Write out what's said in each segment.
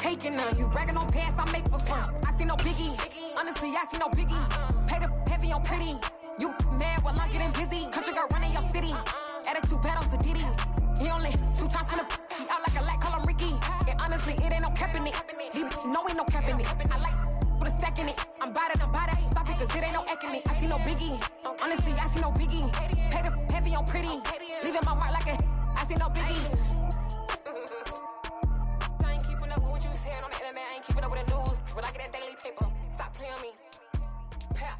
taking none. You bragging on past, I make for fun. I see no biggie. Honestly, I see no biggie. Pay the heavy on pretty. You mad while I'm getting busy. Country girl running your city. Attitude bad on Diddy. He only 2 times finna he out like a light, call him Ricky. And honestly, it ain't no cap in it. No, ain't no cap in it. I like with a stack in it. I'm bad, stop it, cause it ain't no acting it. I see no biggie. Honestly, I see no biggie. Pay the heavy on pretty. Leaving my mark like a I see no biggie. I ain't keeping up with what you saying on the internet. I ain't keeping up with the news. When I get that daily paper, stop playing me. Pap.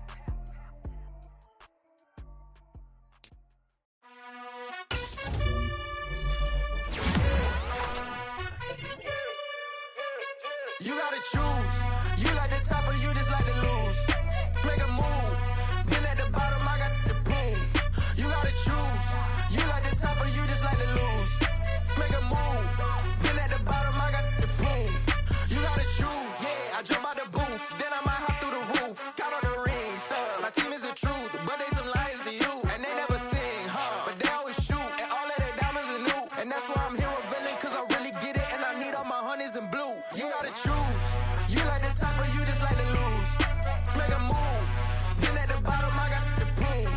You gotta choose. You like the top or you just like to lose. Make a move. Been at the bottom, I got the proof. You gotta choose. You like the top or you just like to lose. Make a move. Been at the bottom, I got the proof. You gotta choose. Yeah, I jump out the booth. Then I might hop through the roof. Got all the rings, stuff. My team is the truth, but they some liars to you. And they never sing, but they always shoot. And all of their diamonds are new. And that's why I'm here with villain, cause I really get it. And I need all my honeys in blue. You gotta choose. You like the top or you just like to lose. Make a move. Been at the bottom, I got the proof.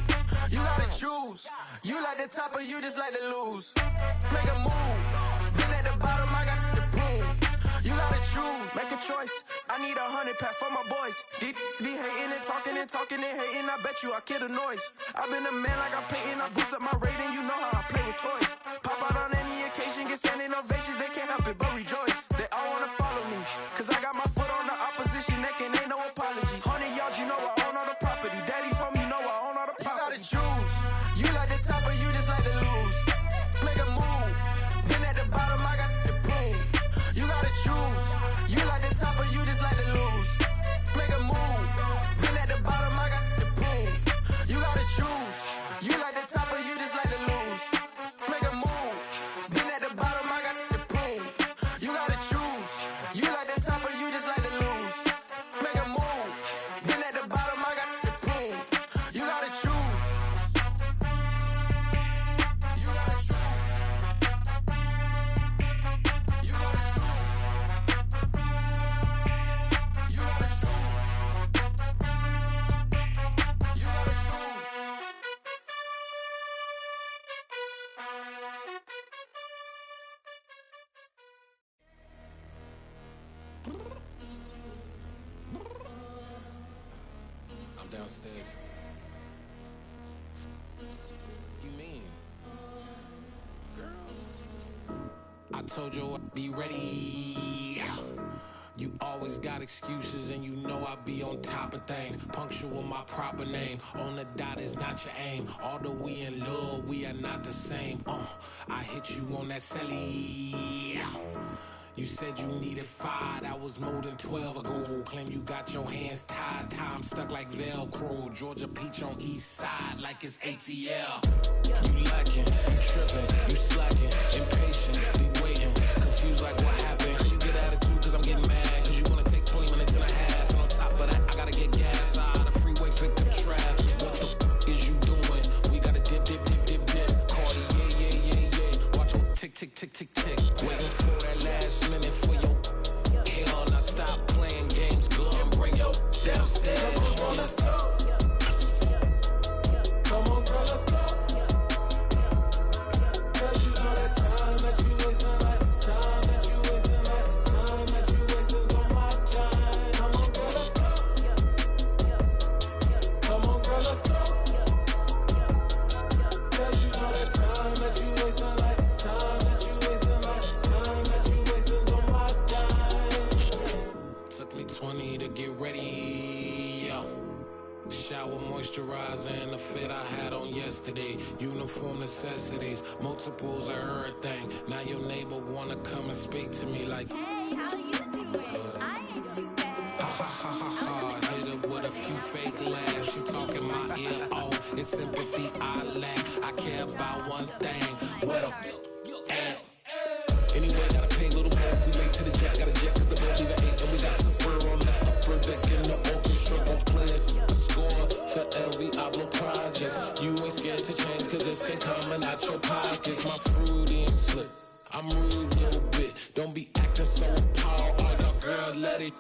You gotta choose. You like the top or you just like to lose. Make a move. Been at the bottom, I got the proof. You gotta choose. Make a choice. I need 100 pack for my boys. Deep be hating and talking and hating. I bet you I kill the noise. I've been a man like I'm painting. I boost up my rating. You know how I play with toys. Pop out on any occasion, get standing ovations. They can't help it but rejoice. They all wanna follow me, cause I got my foot on the opposition neck and ain't no apologies. 100 yards, you know I own all the property. Daddy's home, you know I own all the property. You gotta choose. You like the top or you just like to lose. Make a move. Been at the bottom, I got the proof. You gotta choose. You like the top or you just like to lose. Make a move. Been at the bottom, I got the proof. You gotta choose. You like the top or you just like to lose. Make a move. Been at the bottom, I got the proof. You gotta choose. You like the top or you just like to lose. Make a move. Been at the bottom, I got the proof. You gotta choose. You gotta choose. You gotta choose. You gotta choose. You gotta choose. I'm downstairs. You mean? Girl, I told you I'd be ready. You always got excuses and you know I be on top of things. Punctual my proper name. On the dot is not your aim. Although we in love, we are not the same. I hit you on that celly. You said you needed 5, that was more than 12 ago. Claim you got your hands tied, time stuck like Velcro. Georgia Peach on east side like it's ATL. You lacking, you tripping, you slacking, impatient, be waiting, confused like what happened. You get attitude cause I'm getting mad, cause you wanna take 20 minutes and a half. And on top of that, I gotta get gas out of the freeway, pick up traffic. What the is you doing? We gotta dip. Cardi, yeah. Watch your tick, waiting for that last minute for your hell. Now stop playing games, girl, and bring your downstairs. Come on, let's go. Come on, girl, let's go. Girl, you know that time that you wasting, like time that you wasting, like time that you wasting on my time. Come on, girl, let's go. Come on, girl, let's go. Girl, you know that time that you wasting, like time that you wasting, like time that you wasting on my time. Took me 20 to get ready. Shower moisturizer and the fit I had on yesterday. Uniform necessities, multiples of everything. Now your neighbor wanna come and speak to me like, hey, how you doing? I ain't too bad. Ha. Hit her with a few fake laughs. She talking my ear off. It's sympathy I lack. I care about one thing. What up? Anyway, gotta pay a little more if we late to the jet. Gotta jet cause the boat leave at 8. And we got some fur on the upper deck in the orchestra. Gon' play a score for every Ablo project. You ain't scared to change cause it's ain't coming out your pockets. My fruity and slip. I'm rude a little bit. Don't be acting so appalled. girl, let it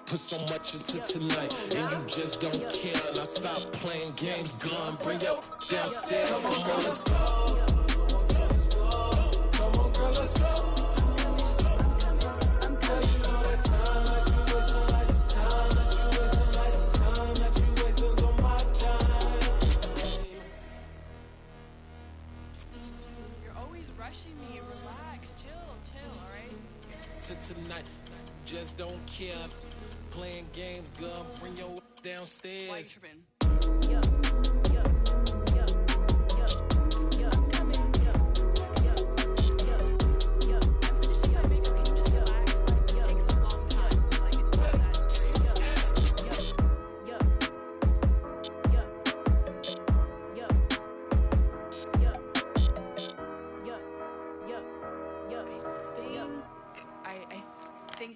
put so much into tonight, and you just don't care. Now stop playing games, gun, bring your downstairs. Come on, girl, let's go. Come on, girl, let's go. Tonight, just don't care. Playing games, girl, bring your downstairs.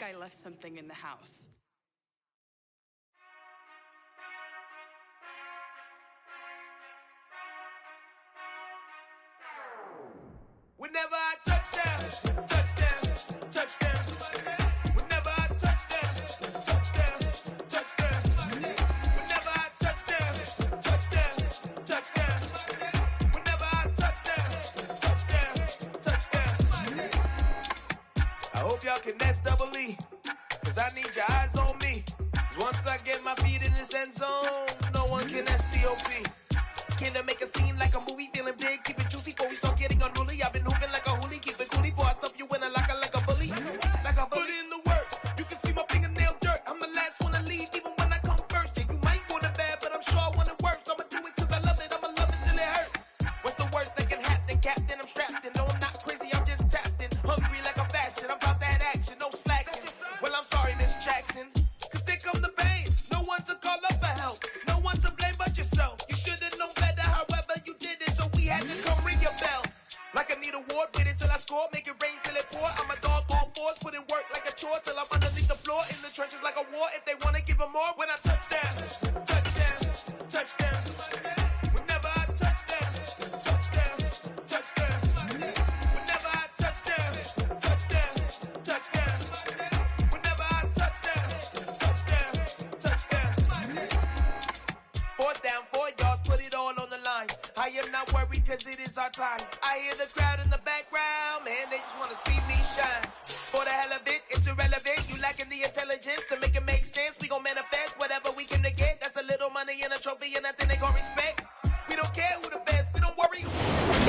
I left something in the house. Whenever I touchdown, touchdown, touchdown. Whenever I touchdown, touchdown, touchdown. Whenever I touchdown, touchdown, touchdown. Whenever I touchdown, touchdown, touchdown. I hope y'all can nest double E, cause I need your eyes on me. Cause once I get my feet in this end zone, no one can STOP. Can I make a scene like a movie, feeling big, keep it juicy before we start getting unruly. I've been hooping like a hoolie, keep it coolie before I stuff you in a locker like a bully. Like a bully. Put in the work, you can see my fingernail dirt. I'm the last one to leave, even when I come first. Yeah, you might want it bad, but I'm sure I want it worse. I'ma do it cause I love it, I'ma love it till it hurts. What's the worst that can happen, Captain? I'm strapped in, no I'm not crazy, I'm just tapped in. Hungry like I'm fasting, I'm about that action, no slacking. Well, I'm sorry, Miss Jackson, cause here come the pain. No one to call up for help, no one to blame but yourself. You should've known better, however you did it, so we had to come ring your bell. Like I need a ward, wait until I score, make it rain till it pour. I'm a dog on fours, put in work like a chore till I'm underneath the floor, in the trenches like a war. If they wanna give them more, when I touchdown, touchdown, touchdown. Whenever I touchdown, touchdown, touchdown. Whenever I touchdown, touchdown, touchdown. Whenever I touchdown, touchdown, touchdown. 4th down, 4 yards, put it all on the line. I am not worried cause it is our time. I hear the crowd in the background, man, they just wanna see me shine. For the hell of it, it's irrelevant. You lacking the intelligence to make it make sense. We gon' manifest whatever we came to get. That's a little money and a trophy and nothing they gon' respect. We don't care who the best, we don't worry who.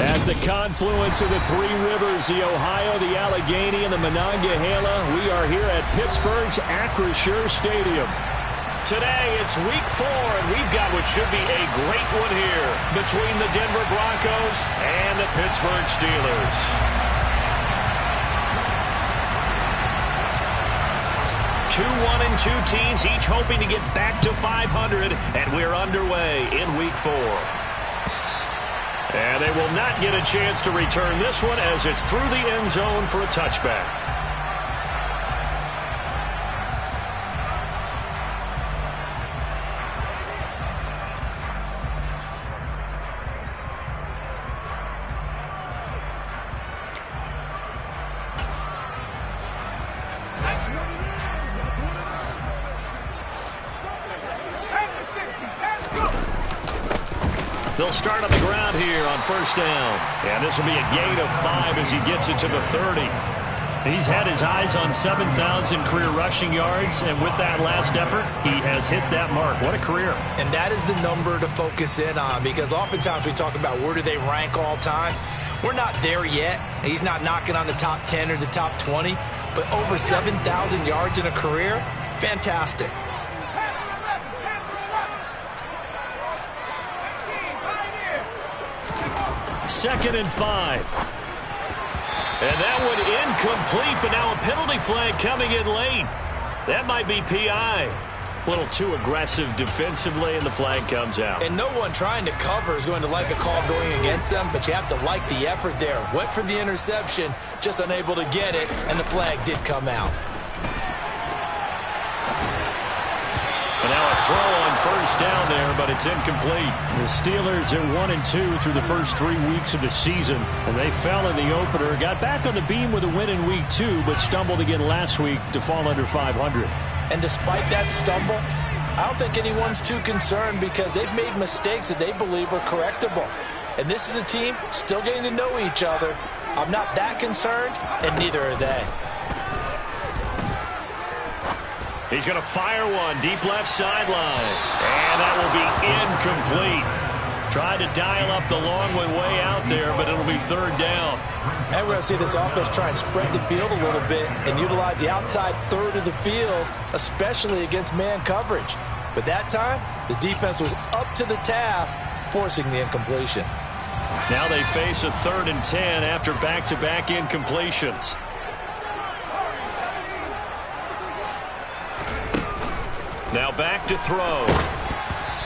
At the confluence of the three rivers, the Ohio, the Allegheny, and the Monongahela, we are here at Pittsburgh's Acrisure Stadium. Today, it's week 4, and we've got what should be a great one here between the Denver Broncos and the Pittsburgh Steelers. Two 1-2 teams, each hoping to get back to 500, and we're underway in week 4. And they will not get a chance to return this one as it's through the end zone for a touchback. They'll start on the ground here on 1st down. And this will be a gain of 5 as he gets it to the 30. He's had his eyes on 7,000 career rushing yards, and with that last effort, he has hit that mark. What a career. And that is the number to focus in on, because oftentimes we talk about where do they rank all time. We're not there yet. He's not knocking on the top 10 or the top 20, but over 7,000 yards in a career, fantastic. 2nd and 5. And that one incomplete, but now a penalty flag coming in late. That might be PI. A little too aggressive defensively, and the flag comes out. And no one trying to cover is going to like a call going against them, but you have to like the effort there. Went for the interception, just unable to get it, and the flag did come out. And now a throw on first down there, but it's incomplete. The Steelers are 1-2 through the first 3 weeks of the season, and they fell in the opener. Got back on the beam with a win in week 2, but stumbled again last week to fall under 500. And despite that stumble, I don't think anyone's too concerned because they've made mistakes that they believe are correctable. And this is a team still getting to know each other. I'm not that concerned, and neither are they. He's going to fire one deep left sideline. And that will be incomplete. Tried to dial up the long way out there, but it'll be third down. And we're going to see this offense try and spread the field a little bit and utilize the outside third of the field, especially against man coverage. But that time, the defense was up to the task, forcing the incompletion. Now they face a 3rd and 10 after back-to-back incompletions. Now back to throw.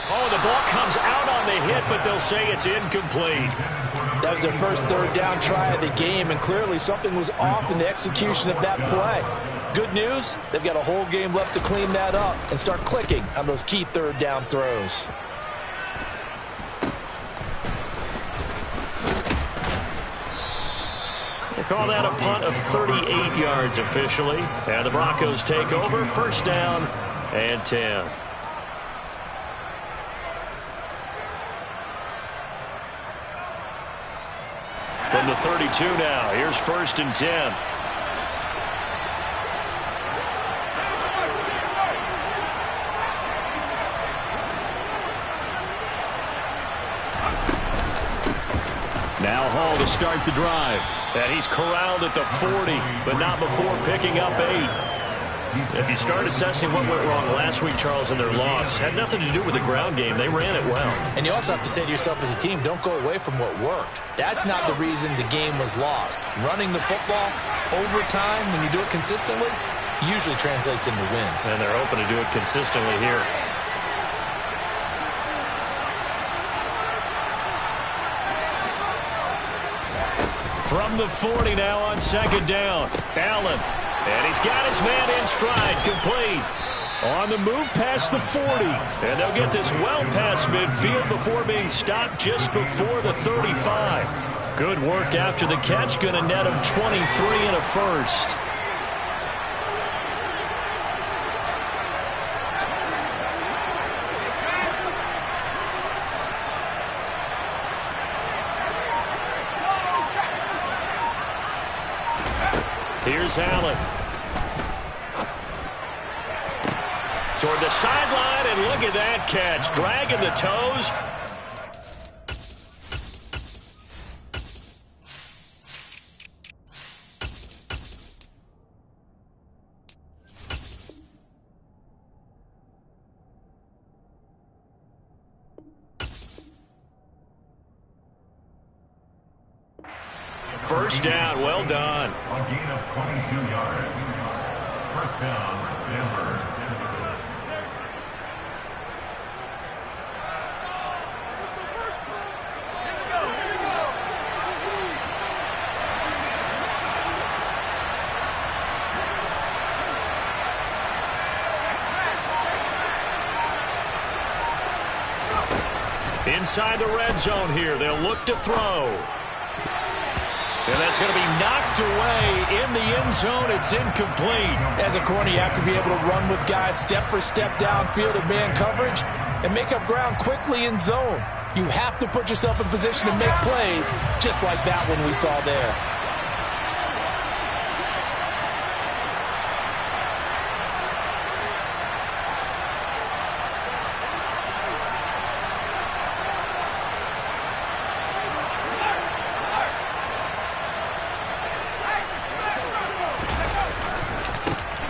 Oh, the ball comes out on the hit, but they'll say it's incomplete. That was their first 3rd down try of the game, and clearly something was off in the execution of that play. Good news, they've got a whole game left to clean that up and start clicking on those key 3rd down throws. They call that a punt of 38 yards officially. And the Broncos take over, first down and 10. From the 32 now, here's 1st and 10. Now Hall to start the drive. And he's corralled at the 40, but not before picking up 8. If you start assessing what went wrong last week, Charles, in their loss, had nothing to do with the ground game. They ran it well. And you also have to say to yourself as a team, don't go away from what worked. That's not the reason the game was lost. Running the football over time, when you do it consistently, usually translates into wins. And they're hoping to do it consistently here. From the 40 now on 2nd down. Allen. And he's got his man in stride. Complete. On the move past the 40. And they'll get this well past midfield before being stopped just before the 35. Good work after the catch. Going to net him 23 and a first. Here's Allen. Toward the sideline, and look at that catch. Dragging the toes. First down, well done. A gain of 22 yards. First down, Denver. Inside the red zone here, they'll look to throw. And that's going to be knocked away in the end zone. It's incomplete. As a corner, you have to be able to run with guys step for step downfield in man coverage and make up ground quickly in zone. You have to put yourself in position to make plays, just like that one we saw there.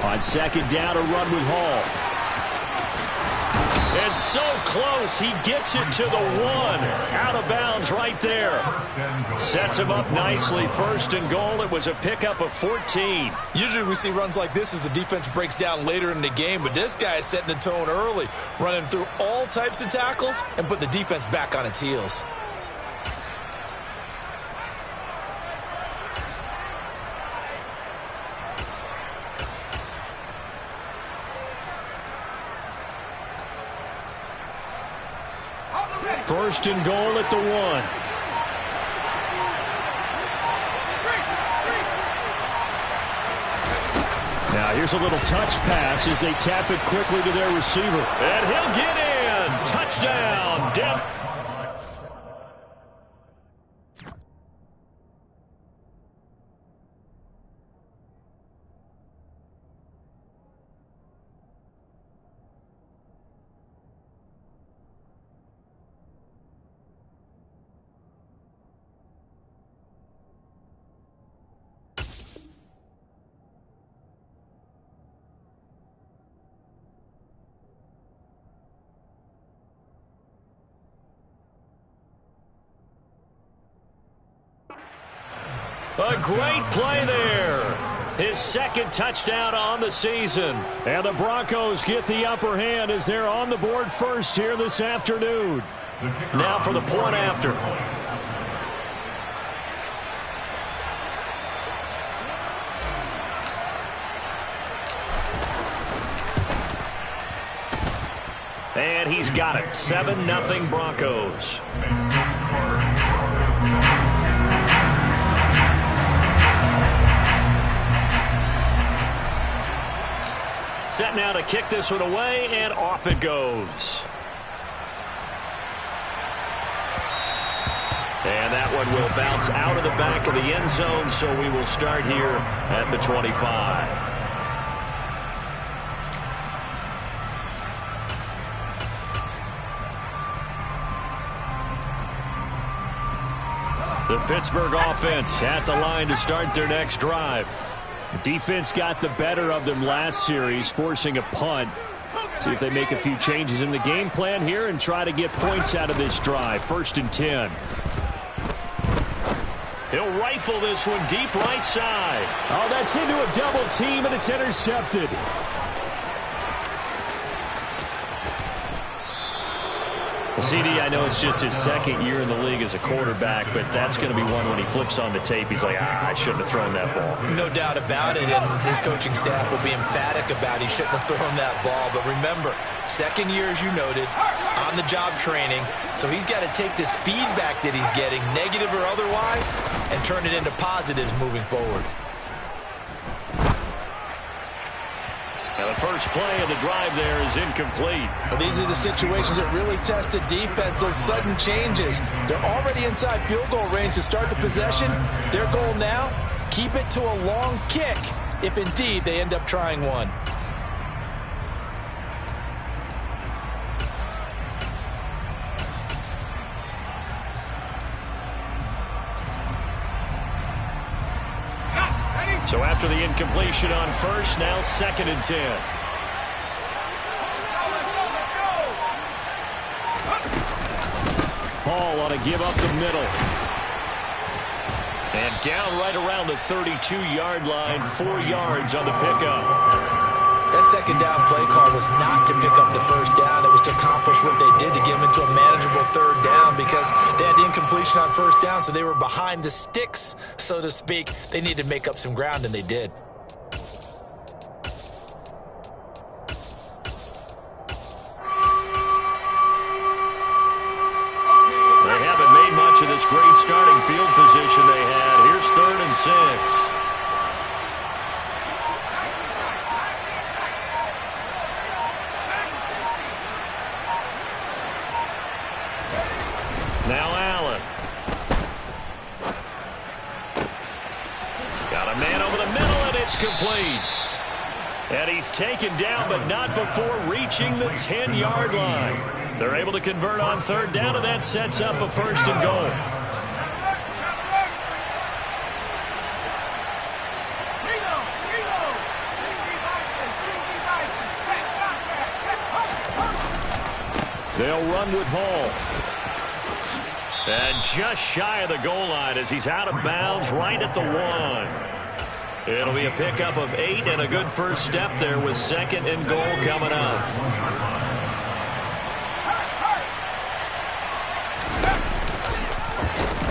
On 2nd down, a run with Hall. And so close, he gets it to the 1. Out of bounds right there. Sets him up nicely. 1st and goal. It was a pickup of 14. Usually we see runs like this as the defense breaks down later in the game, but this guy is setting the tone early, running through all types of tackles and putting the defense back on its heels. First and goal at the 1. Now here's a little touch pass as they tap it quickly to their receiver. And he'll get in. Touchdown, Denver. A great play there. His second touchdown on the season. And the Broncos get the upper hand as they're on the board first here this afternoon. Now for the point after. And he's got it. 7-0 Broncos. Set now to kick this one away, and off it goes. And that one will bounce out of the back of the end zone, so we will start here at the 25. The Pittsburgh offense at the line to start their next drive. Defense got the better of them last series, forcing a punt. See if they make a few changes in the game plan here and try to get points out of this drive. 1st and 10. He'll rifle this one deep right side. Oh, that's into a double team, and it's intercepted. CD, I know it's just his second year in the league as a quarterback, but that's going to be one when he flips on the tape. He's like, I shouldn't have thrown that ball. No doubt about it, and his coaching staff will be emphatic about he shouldn't have thrown that ball. But remember, second year, as you noted, on-the-job training, so he's got to take this feedback that he's getting, negative or otherwise, and turn it into positives moving forward. Now the first play of the drive there is incomplete. Well, these are the situations that really test a defense, those sudden changes. They're already inside field goal range to start the possession. Their goal now, keep it to a long kick, if indeed they end up trying one. So after the incompletion on first, now 2nd and 10. Hall ought to give up the middle. And down right around the 32-yard line, 4 yards on the pickup. That second down play call was not to pick up the first down. It was to accomplish what they did to get them into a manageable 3rd down because they had the incompletion on 1st down, so they were behind the sticks, so to speak. They needed to make up some ground, and they did. They haven't made much of this great starting field position they had. Here's 3rd and 6. Now Allen. Got a man over the middle, and it's complete. And he's taken down, but not before reaching the 10-yard line. They're able to convert on 3rd down, and that sets up a 1st and goal. They'll run with Hall. And just shy of the goal line as he's out of bounds right at the 1. It'll be a pickup of 8 and a good first step there with 2nd and goal coming up.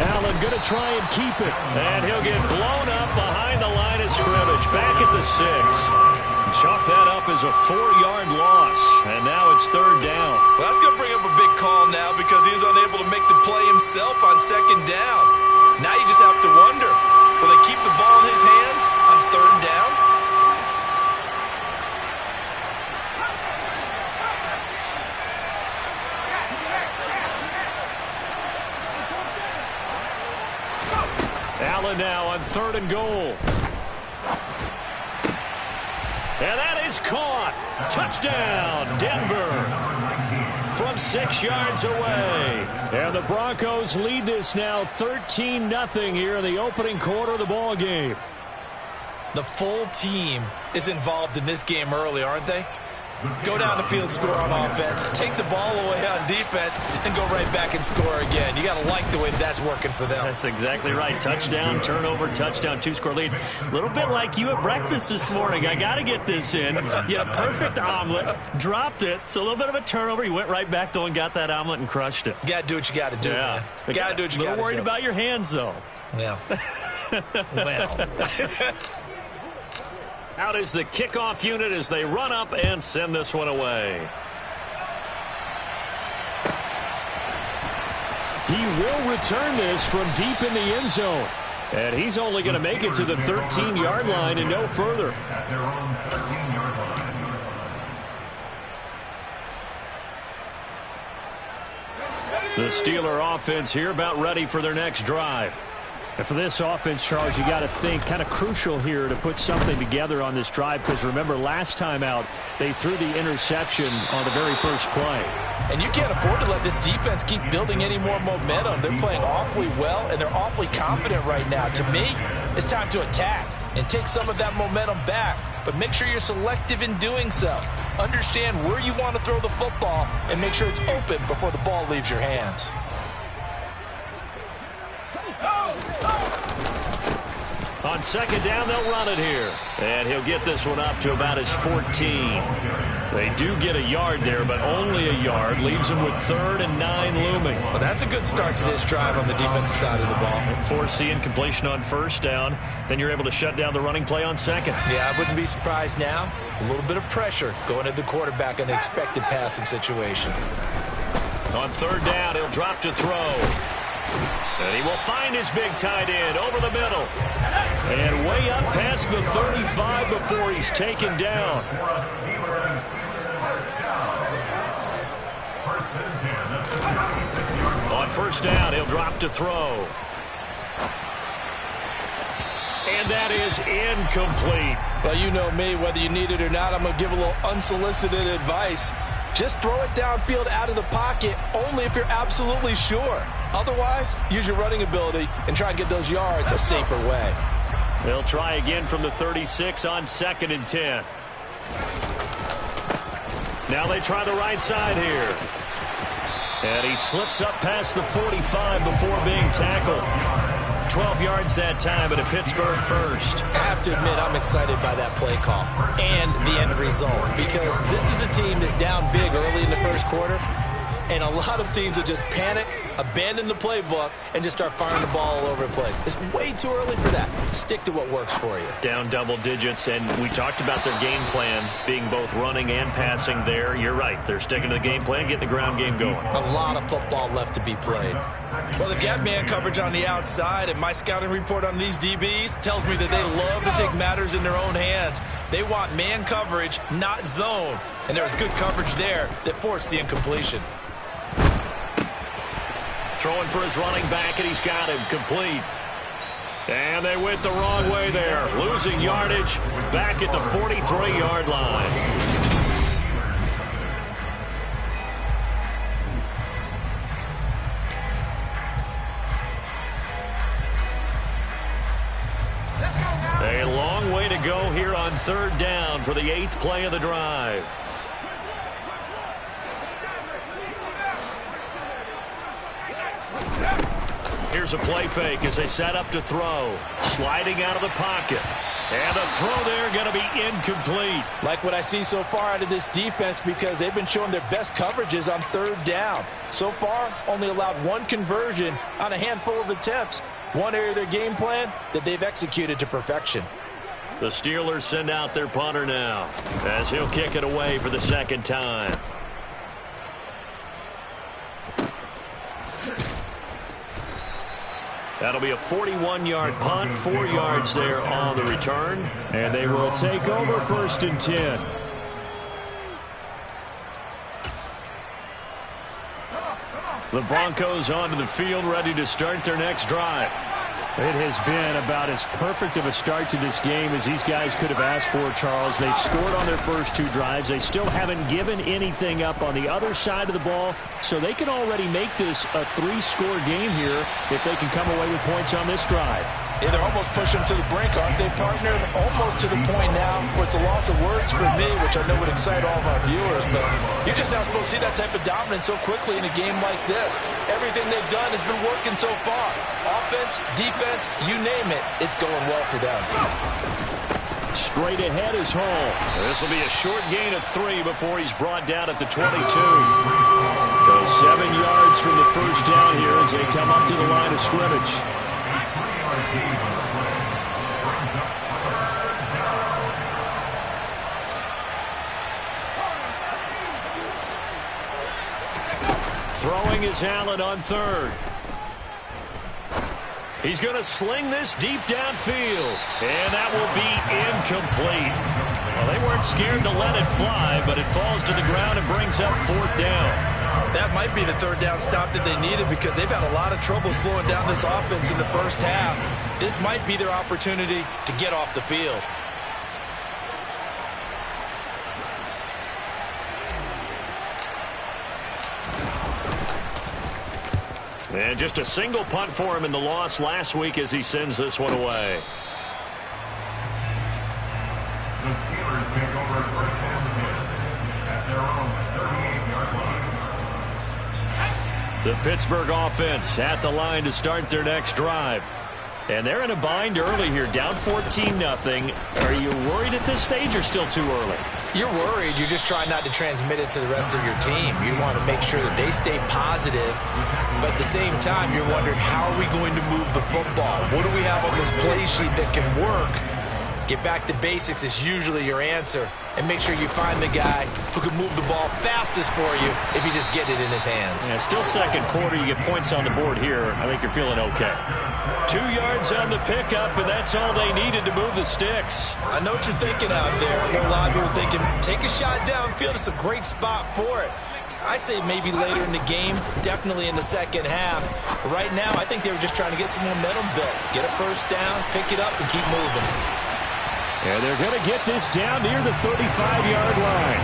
Allen going to try and keep it. And he'll get blown up behind the line of scrimmage. Back at the 6. Chalk picked that up as a 4-yard loss, and now it's third down. Well, that's going to bring up a big call now because he was unable to make the play himself on second down. Now you just have to wonder, will they keep the ball in his hands on third down? Allen now on 3rd and goal. And that is caught. Touchdown, Denver. From 6 yards away. And the Broncos lead this now 13-0 here in the opening quarter of the ball game. The full team is involved in this game early, aren't they? Go down the field, score on offense, take the ball away on defense, and go right back and score again. You got to like the way that's working for them. That's exactly right. Touchdown, turnover, touchdown, 2-score lead. A little bit like you at breakfast this morning. I got to get this in. You had a perfect omelet, dropped it, so a little bit of a turnover. You went right back, though, and got that omelet and crushed it. You got to do what you got to do, man. You got to do what you got to do. A little worried about your hands, though. Yeah. Well. Out is the kickoff unit as they run up and send this one away. He will return this from deep in the end zone. And he's only going to make it to the 13-yard line and no further. At their own 13-yard line. The Steeler offense here about ready for their next drive. And for this offense, Charles, you got to think kind of crucial here to put something together on this drive because remember last time out they threw the interception on the very first play. And you can't afford to let this defense keep building any more momentum. They're playing awfully well and they're awfully confident right now. To me, it's time to attack and take some of that momentum back. But make sure you're selective in doing so. Understand where you want to throw the football and make sure it's open before the ball leaves your hands. On second down, they'll run it here. And he'll get this one up to about his 14. They do get a yard there, but only a yard. Leaves them with 3rd and 9 looming. Well, that's a good start to this drive on the defensive side of the ball. Force the incompletion on first down. Then you're able to shut down the running play on second. Yeah, I wouldn't be surprised now. A little bit of pressure going at the quarterback in an expected passing situation. On third down, he'll drop to throw. And he will find his big tight end over the middle. And way up past the 35 before he's taken down. On first down, he'll drop to throw. And that is incomplete. Well, you know me, whether you need it or not, I'm going to give a little unsolicited advice. Just throw it downfield out of the pocket only if you're absolutely sure. Otherwise, use your running ability and try and get those yards a safer way. They'll try again from the 36 on 2nd and 10. Now they try the right side here. And he slips up past the 45 before being tackled. 12 yards that time, but a Pittsburgh first. I have to admit, I'm excited by that play call and the end result because this is a team that's down big early in the first quarter, and a lot of teams will just panic, abandon the playbook, and just start firing the ball all over the place. It's way too early for that. Stick to what works for you. Down double digits, and we talked about their game plan being both running and passing there. You're right. They're sticking to the game plan, getting the ground game going. A lot of football left to be played. Well, they've got man coverage on the outside, and my scouting report on these DBs tells me that they love to take matters in their own hands. They want man coverage, not zone. And there was good coverage there that forced the incompletion. Throwing for his running back, and he's got him complete. And they went the wrong way there. Losing yardage back at the 43-yard line. A long way to go here on third down for the 8th play of the drive. Here's a play fake as they set up to throw. Sliding out of the pocket. And the throw there going to be incomplete. Like what I see so far out of this defense because they've been showing their best coverages on third down. So far, only allowed one conversion on a handful of attempts. One area of their game plan that they've executed to perfection. The Steelers send out their punter now as he'll kick it away for the second time. That'll be a 41-yard punt, 4 yards there on the return. And they will take over 1st and 10. The Broncos onto the field, ready to start their next drive. It has been about as perfect of a start to this game as these guys could have asked for, Charles. They've scored on their first 2 drives. They still haven't given anything up on the other side of the ball, so they can already make this a 3-score game here if they can come away with points on this drive. Yeah, they're almost pushing them to the brink, aren't they, partner? Almost to the point now where it's a loss of words for me, which I know would excite all of our viewers, but you're just not supposed to see that type of dominance so quickly in a game like this. Everything they've done has been working so far. Offense, defense, you name it, it's going well for them. Straight ahead is Hall. This will be a short gain of 3 before he's brought down at the 22. So 7 yards from the first down here as they come up to the line of scrimmage. Throwing is Allen on 3rd. He's going to sling this deep downfield, and that will be incomplete. Well, they weren't scared to let it fly, but it falls to the ground and brings up 4th down. That might be the 3rd down stop that they needed because they've had a lot of trouble slowing down this offense in the first half. This might be their opportunity to get off the field. And just a single punt for him in the loss last week as he sends this one away. The Steelers take over 1st and 10 at their own 38-yard line. The Pittsburgh offense at the line to start their next drive. And they're in a bind early here, down 14-0. Are you worried at this stage or still too early? You're worried. You're just trying not to transmit it to the rest of your team. You want to make sure that they stay positive, but at the same time, you're wondering, how are we going to move the football? What do we have on this play sheet that can work? Get back to basics is usually your answer, and make sure you find the guy who can move the ball fastest for you if you just get it in his hands. Yeah, still second quarter. You get points on the board here. I think you're feeling okay. 2 yards on the pickup, and that's all they needed to move the sticks. I know what you're thinking out there. I know a lot of people are thinking, take a shot downfield. It's a great spot for it. I'd say maybe later in the game, definitely in the second half. But right now, I think they were just trying to get some momentum built. Get a first down, pick it up, and keep moving. And they're going to get this down near the 35-yard line.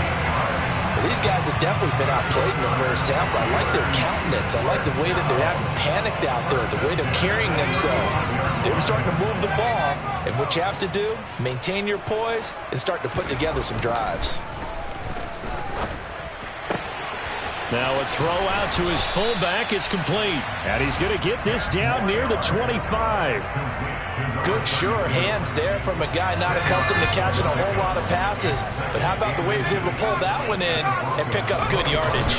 Well, these guys have definitely been outplayed in the first half, but I like their countenance. I like the way that they haven't panicked out there, the way they're carrying themselves. They're starting to move the ball, and what you have to do, maintain your poise and start to put together some drives. Now a throw out to his fullback is complete. And he's going to get this down near the 25. Good, sure hands there from a guy not accustomed to catching a whole lot of passes. But how about the way he was able to pull that one in and pick up good yardage?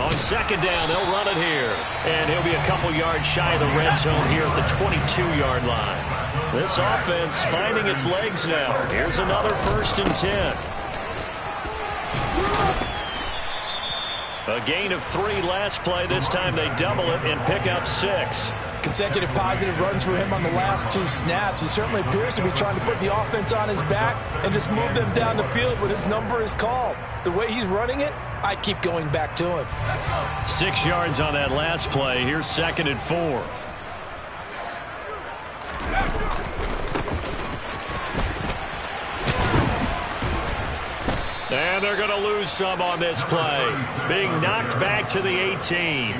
On second down, they'll run it here. And he'll be a couple yards shy of the red zone here at the 22-yard line. This offense finding its legs now. Here's another 1st and 10. A gain of 3 last play. This time they double it and pick up 6. Consecutive positive runs for him on the last 2 snaps. He certainly appears to be trying to put the offense on his back and just move them down the field when his number is called. The way he's running it, I'd keep going back to him. 6 yards on that last play. Here's 2nd and 4. And they're going to lose some on this play. Being knocked back to the 18.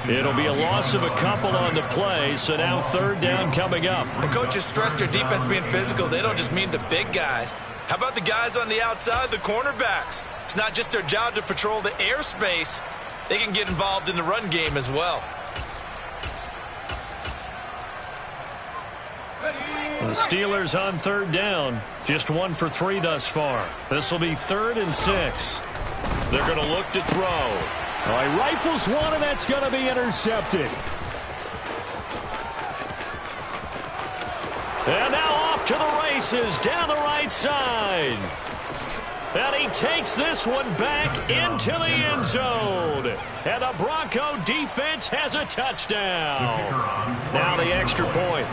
It'll be a loss of a couple on the play, so now 3rd down coming up. The coaches stress their defense being physical. They don't just mean the big guys. How about the guys on the outside, the cornerbacks? It's not just their job to patrol the airspace. They can get involved in the run game as well. The Steelers on 3rd down. Just 1 for 3 thus far. This will be 3rd and 6. They're going to look to throw. All right, rifles one, and that's going to be intercepted. And now off to the races down the right side. And he takes this one back into the end zone. And the Bronco defense has a touchdown. Now the extra point.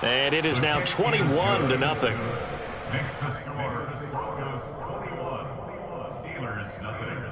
And it is now 21-0. Next to score, Broncos 21, Steelers nothing.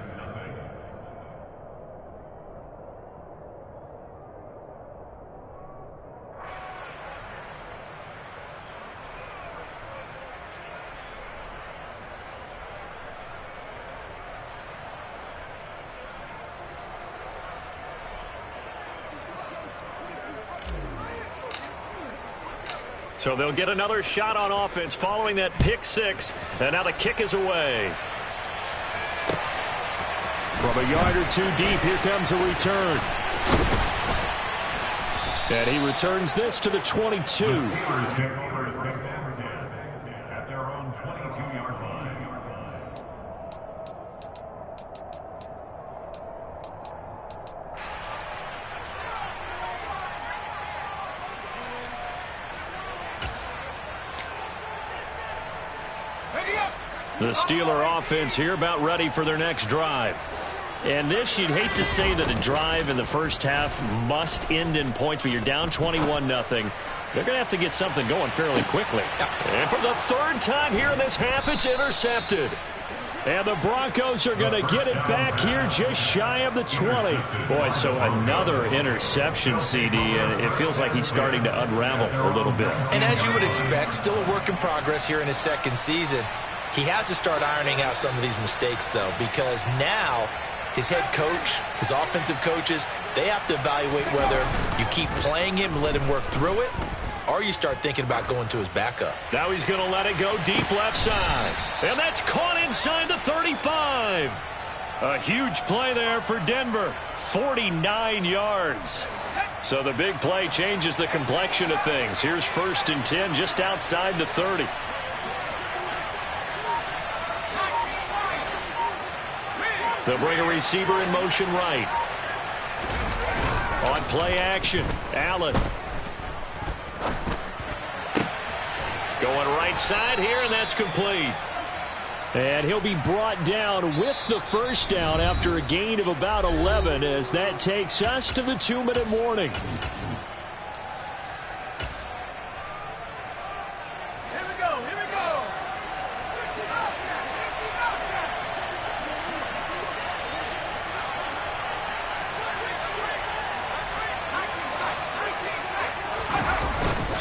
So they'll get another shot on offense following that pick six. And now the kick is away. From a yard or two deep, here comes a return. And he returns this to the 22. The Steelers kick over is picked at their own 22-yard line. The Steeler offense here about ready for their next drive. And this, you'd hate to say that a drive in the first half must end in points, but you're down 21-0. They're going to have to get something going fairly quickly. And for the third time here in this half, it's intercepted. And the Broncos are going to get it back here just shy of the 20. Boy, so another interception, CD, and it feels like he's starting to unravel a little bit. And as you would expect, still a work in progress here in his second season. He has to start ironing out some of these mistakes, though, because now his head coach, his offensive coaches, they have to evaluate whether you keep playing him and let him work through it, or you start thinking about going to his backup. Now he's going to let it go deep left side. And that's caught inside the 35. A huge play there for Denver. 49 yards. So the big play changes the complexion of things. Here's 1st and 10 just outside the 30. They'll bring a receiver in motion right. On play action, Allen. Going right side here, and that's complete. And he'll be brought down with the first down after a gain of about 11 as that takes us to the 2-minute warning.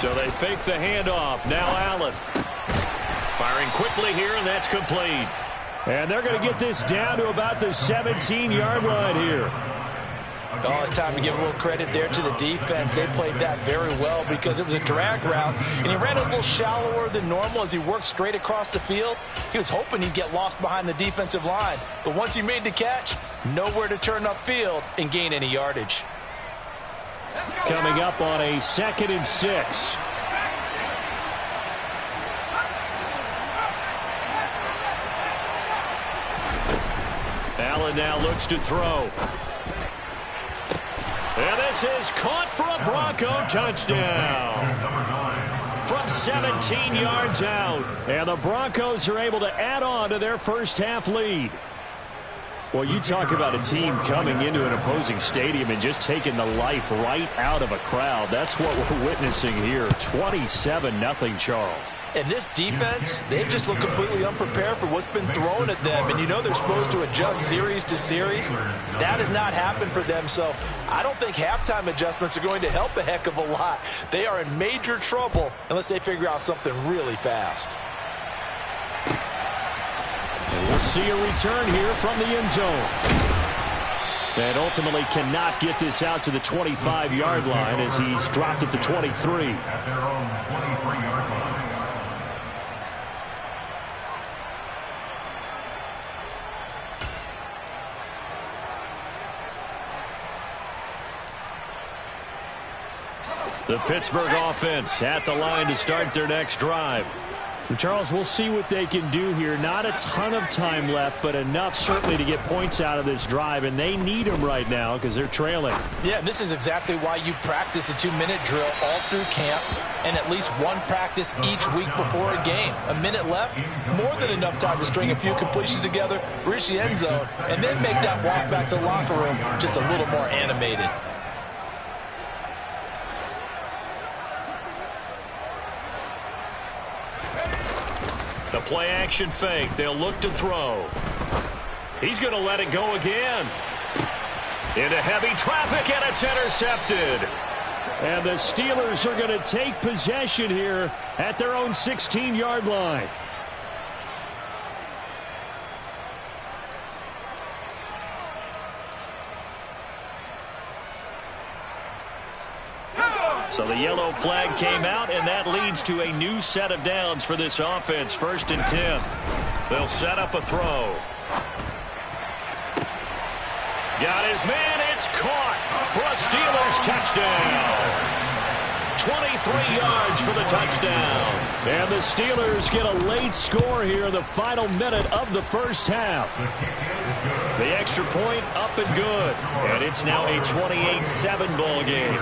So they fake the handoff. Now Allen. Firing quickly here, and that's complete. And they're going to get this down to about the 17-yard line here. Oh, it's time to give a little credit there to the defense. They played that very well because it was a drag route, and he ran a little shallower than normal as he worked straight across the field. He was hoping he'd get lost behind the defensive line. But once he made the catch, nowhere to turn upfield and gain any yardage. Coming up on a 2nd and 6. Allen now looks to throw. And this is caught for a Bronco touchdown. From 17 yards out. And the Broncos are able to add on to their first half lead. Well, you talk about a team coming into an opposing stadium and just taking the life right out of a crowd. That's what we're witnessing here. 27-0, Charles. And this defense, they've just looked completely unprepared for what's been thrown at them. And you know they're supposed to adjust series to series. That has not happened for them. So I don't think halftime adjustments are going to help a heck of a lot. They are in major trouble unless they figure out something really fast. And we'll see a return here from the end zone. And ultimately cannot get this out to the 25-yard line as he's dropped it to 23. At their own 23-yard line. The Pittsburgh offense at the line to start their next drive. Charles, we'll see what they can do here. Not a ton of time left, but enough certainly to get points out of this drive, and they need them right now because they're trailing. Yeah, and this is exactly why you practice a 2-minute drill all through camp and at least one practice each week before a game. A minute left, more than enough time to string a few completions together, reach the end zone, and then make that walk back to the locker room just a little more animated. The play action fake. They'll look to throw. He's going to let it go again. Into heavy traffic, and it's intercepted. And the Steelers are going to take possession here at their own 16-yard line. So the yellow flag came out, and that leads to a new set of downs for this offense. 1st and 10. They'll set up a throw. Got his man. It's caught for a Steelers touchdown. 23 yards for the touchdown. And the Steelers get a late score here in the final minute of the first half. The extra point up and good. And it's now a 28-7 ball game.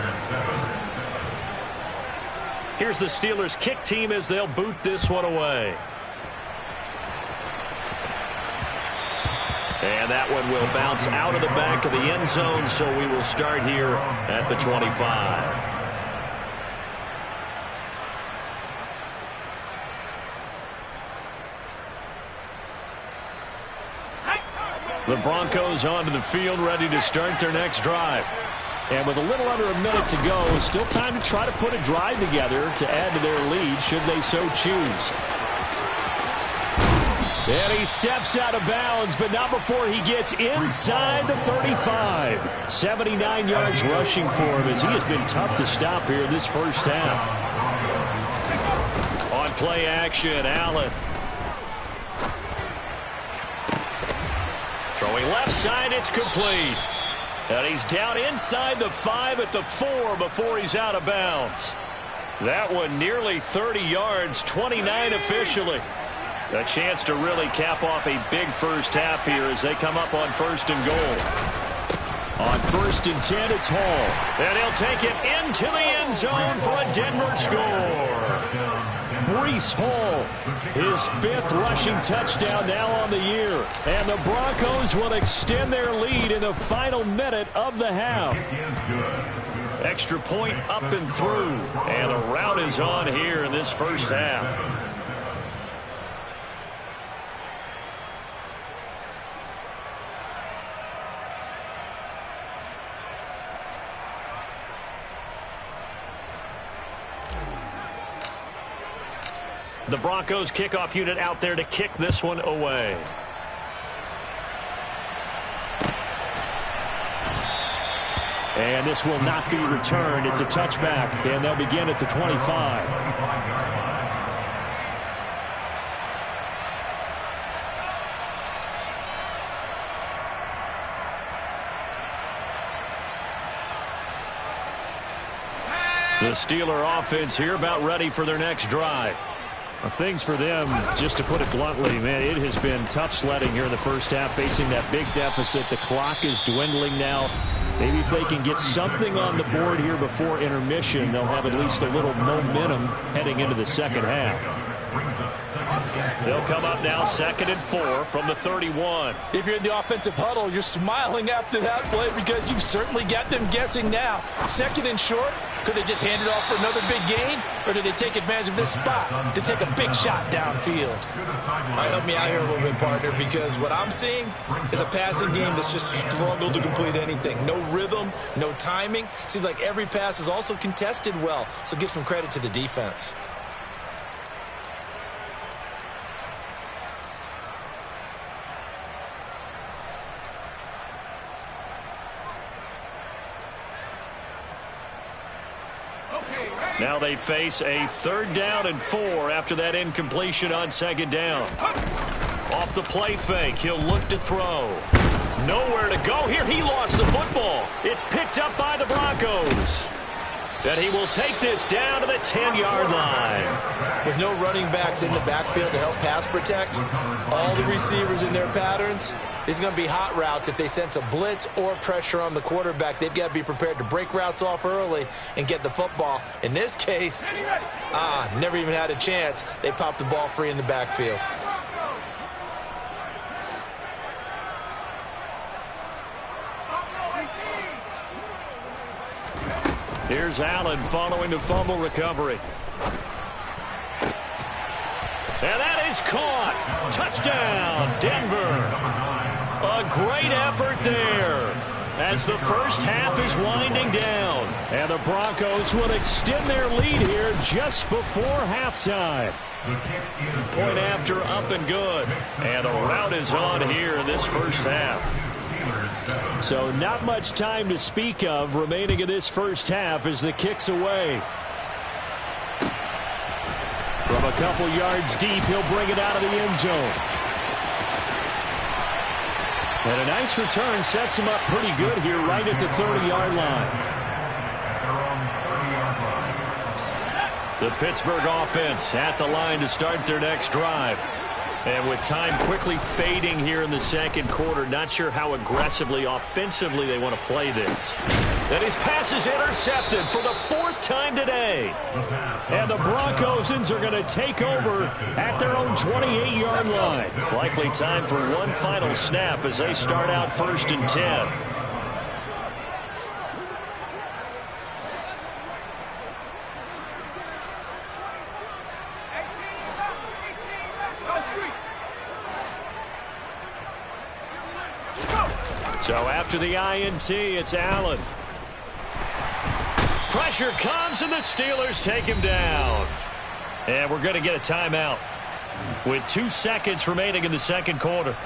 Here's the Steelers kick team as they'll boot this one away. And that one will bounce out of the back of the end zone, so we will start here at the 25. The Broncos onto the field, ready to start their next drive. And with a little under a minute to go, still time to try to put a drive together to add to their lead should they so choose. And he steps out of bounds, but not before he gets inside the 35. 79 yards rushing for him as he has been tough to stop here in this first half. On play action, Allen. Throwing left side, it's complete. And he's down inside the 5 at the 4 before he's out of bounds. That one nearly 30 yards, 29 officially. A chance to really cap off a big first half here as they come up on 1st and goal. On 1st and 10, it's Hall. And he'll take it into the end zone for a Denver score. Breece Hall, his 5th rushing touchdown now on the year. And the Broncos will extend their lead in the final minute of the half. Extra point up and through. And the rout is on here in this first half. The Broncos kickoff unit out there to kick this one away. And this will not be returned. It's a touchback, and they'll begin at the 25. The Steeler offense here about ready for their next drive. Things for them, just to put it bluntly, man, it has been tough sledding here in the first half, facing that big deficit. The clock is dwindling now. Maybe if they can get something on the board here before intermission, they'll have at least a little momentum heading into the second half. They'll come up now 2nd and 4 from the 31. If you're in the offensive huddle, you're smiling after that play because you certainly got them guessing now. 2nd and short. Could they just hand it off for another big gain, or did they take advantage of this spot to take a big shot downfield? All right, help me out here a little bit, partner, because what I'm seeing is a passing game that's just struggled to complete anything. No rhythm, no timing. Seems like every pass is also contested well, so give some credit to the defense. Now they face a 3rd down and 4 after that incompletion on 2nd down. Off the play fake, he'll look to throw. Nowhere to go here. He lost the football. It's picked up by the Broncos. And he will take this down to the 10-yard line. When with no running backs in the backfield to help pass protect, all the receivers in their patterns, it's going to be hot routes. If they sense a blitz or pressure on the quarterback, they've got to be prepared to break routes off early and get the football. In this case, never even had a chance. They popped the ball free in the backfield. Here's Allen following the fumble recovery. And that is caught. Touchdown, Denver. A great effort there as the first half is winding down. And the Broncos will extend their lead here just before halftime. Point after, up and good. And the route is on here in this first half. So not much time to speak of remaining in this first half as the kick's away. From a couple yards deep, he'll bring it out of the end zone. And a nice return sets him up pretty good here right at the 30-yard line. The Pittsburgh offense at the line to start their next drive. And with time quickly fading here in the second quarter, not sure how aggressively, offensively they want to play this. And his pass is intercepted for the fourth time today. And the Broncosans are going to take over at their own 28-yard line. Likely time for one final snap as they start out 1st and 10. So after the INT, it's Allen. Pressure comes, and the Steelers take him down. And we're going to get a timeout with 2 seconds remaining in the second quarter.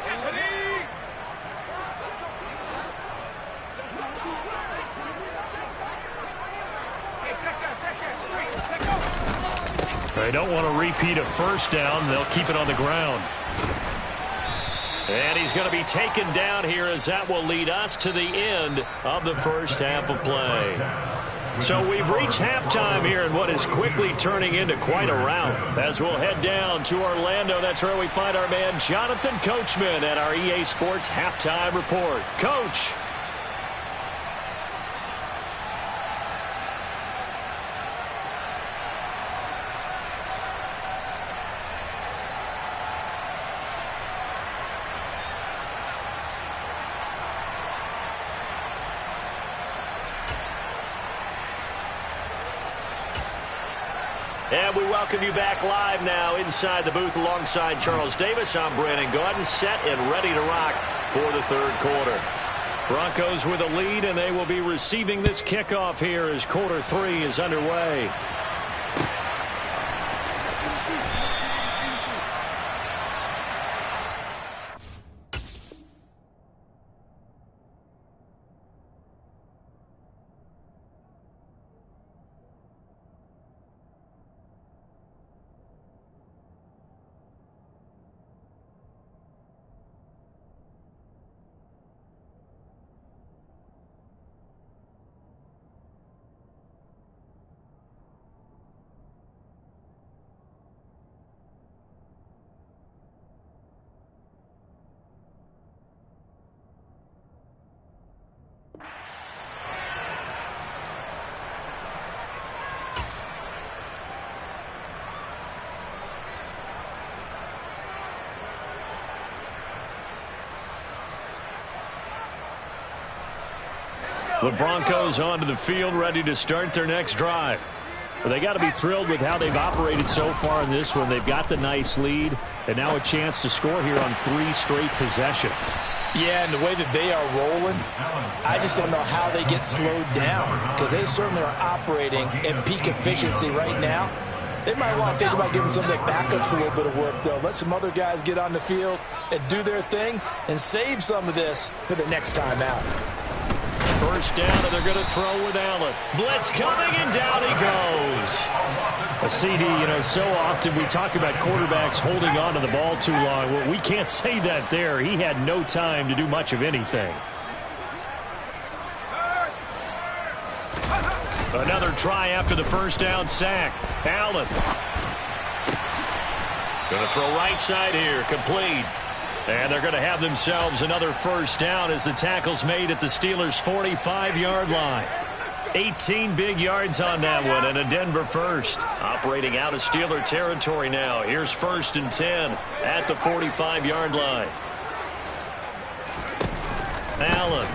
They don't want to repeat a first down. They'll keep it on the ground. And he's going to be taken down here as that will lead us to the end of the first half of play. So we've reached halftime here in what is quickly turning into quite a rout. As we'll head down to Orlando, that's where we find our man Jonathan Coachman at our EA Sports Halftime Report. Coach. And we welcome you back live now inside the booth alongside Charles Davis. I'm Brandon Gaudin, set and ready to rock for the third quarter. Broncos with a lead, and they will be receiving this kickoff here as quarter 3 is underway. The Broncos onto the field, ready to start their next drive. Well, they got to be thrilled with how they've operated so far in this one. They've got the nice lead, and now a chance to score here on 3 straight possessions. Yeah, and the way that they are rolling, I just don't know how they get slowed down, because they certainly are operating at peak efficiency right now. They might want to think about giving some of their backups a little bit of work, though. Let some other guys get on the field and do their thing and save some of this for the next time out. First down, and they're going to throw with Allen. Blitz coming, and down he goes. A CD, so often we talk about quarterbacks holding on to the ball too long. Well, we can't say that there. He had no time to do much of anything. Another try after the first down sack. Allen. Going to throw right side here, complete. And they're going to have themselves another first down as the tackle's made at the Steelers' 45-yard line. 18 big yards on that one, and a Denver first. Operating out of Steeler territory now. Here's 1st and 10 at the 45-yard line. Allen.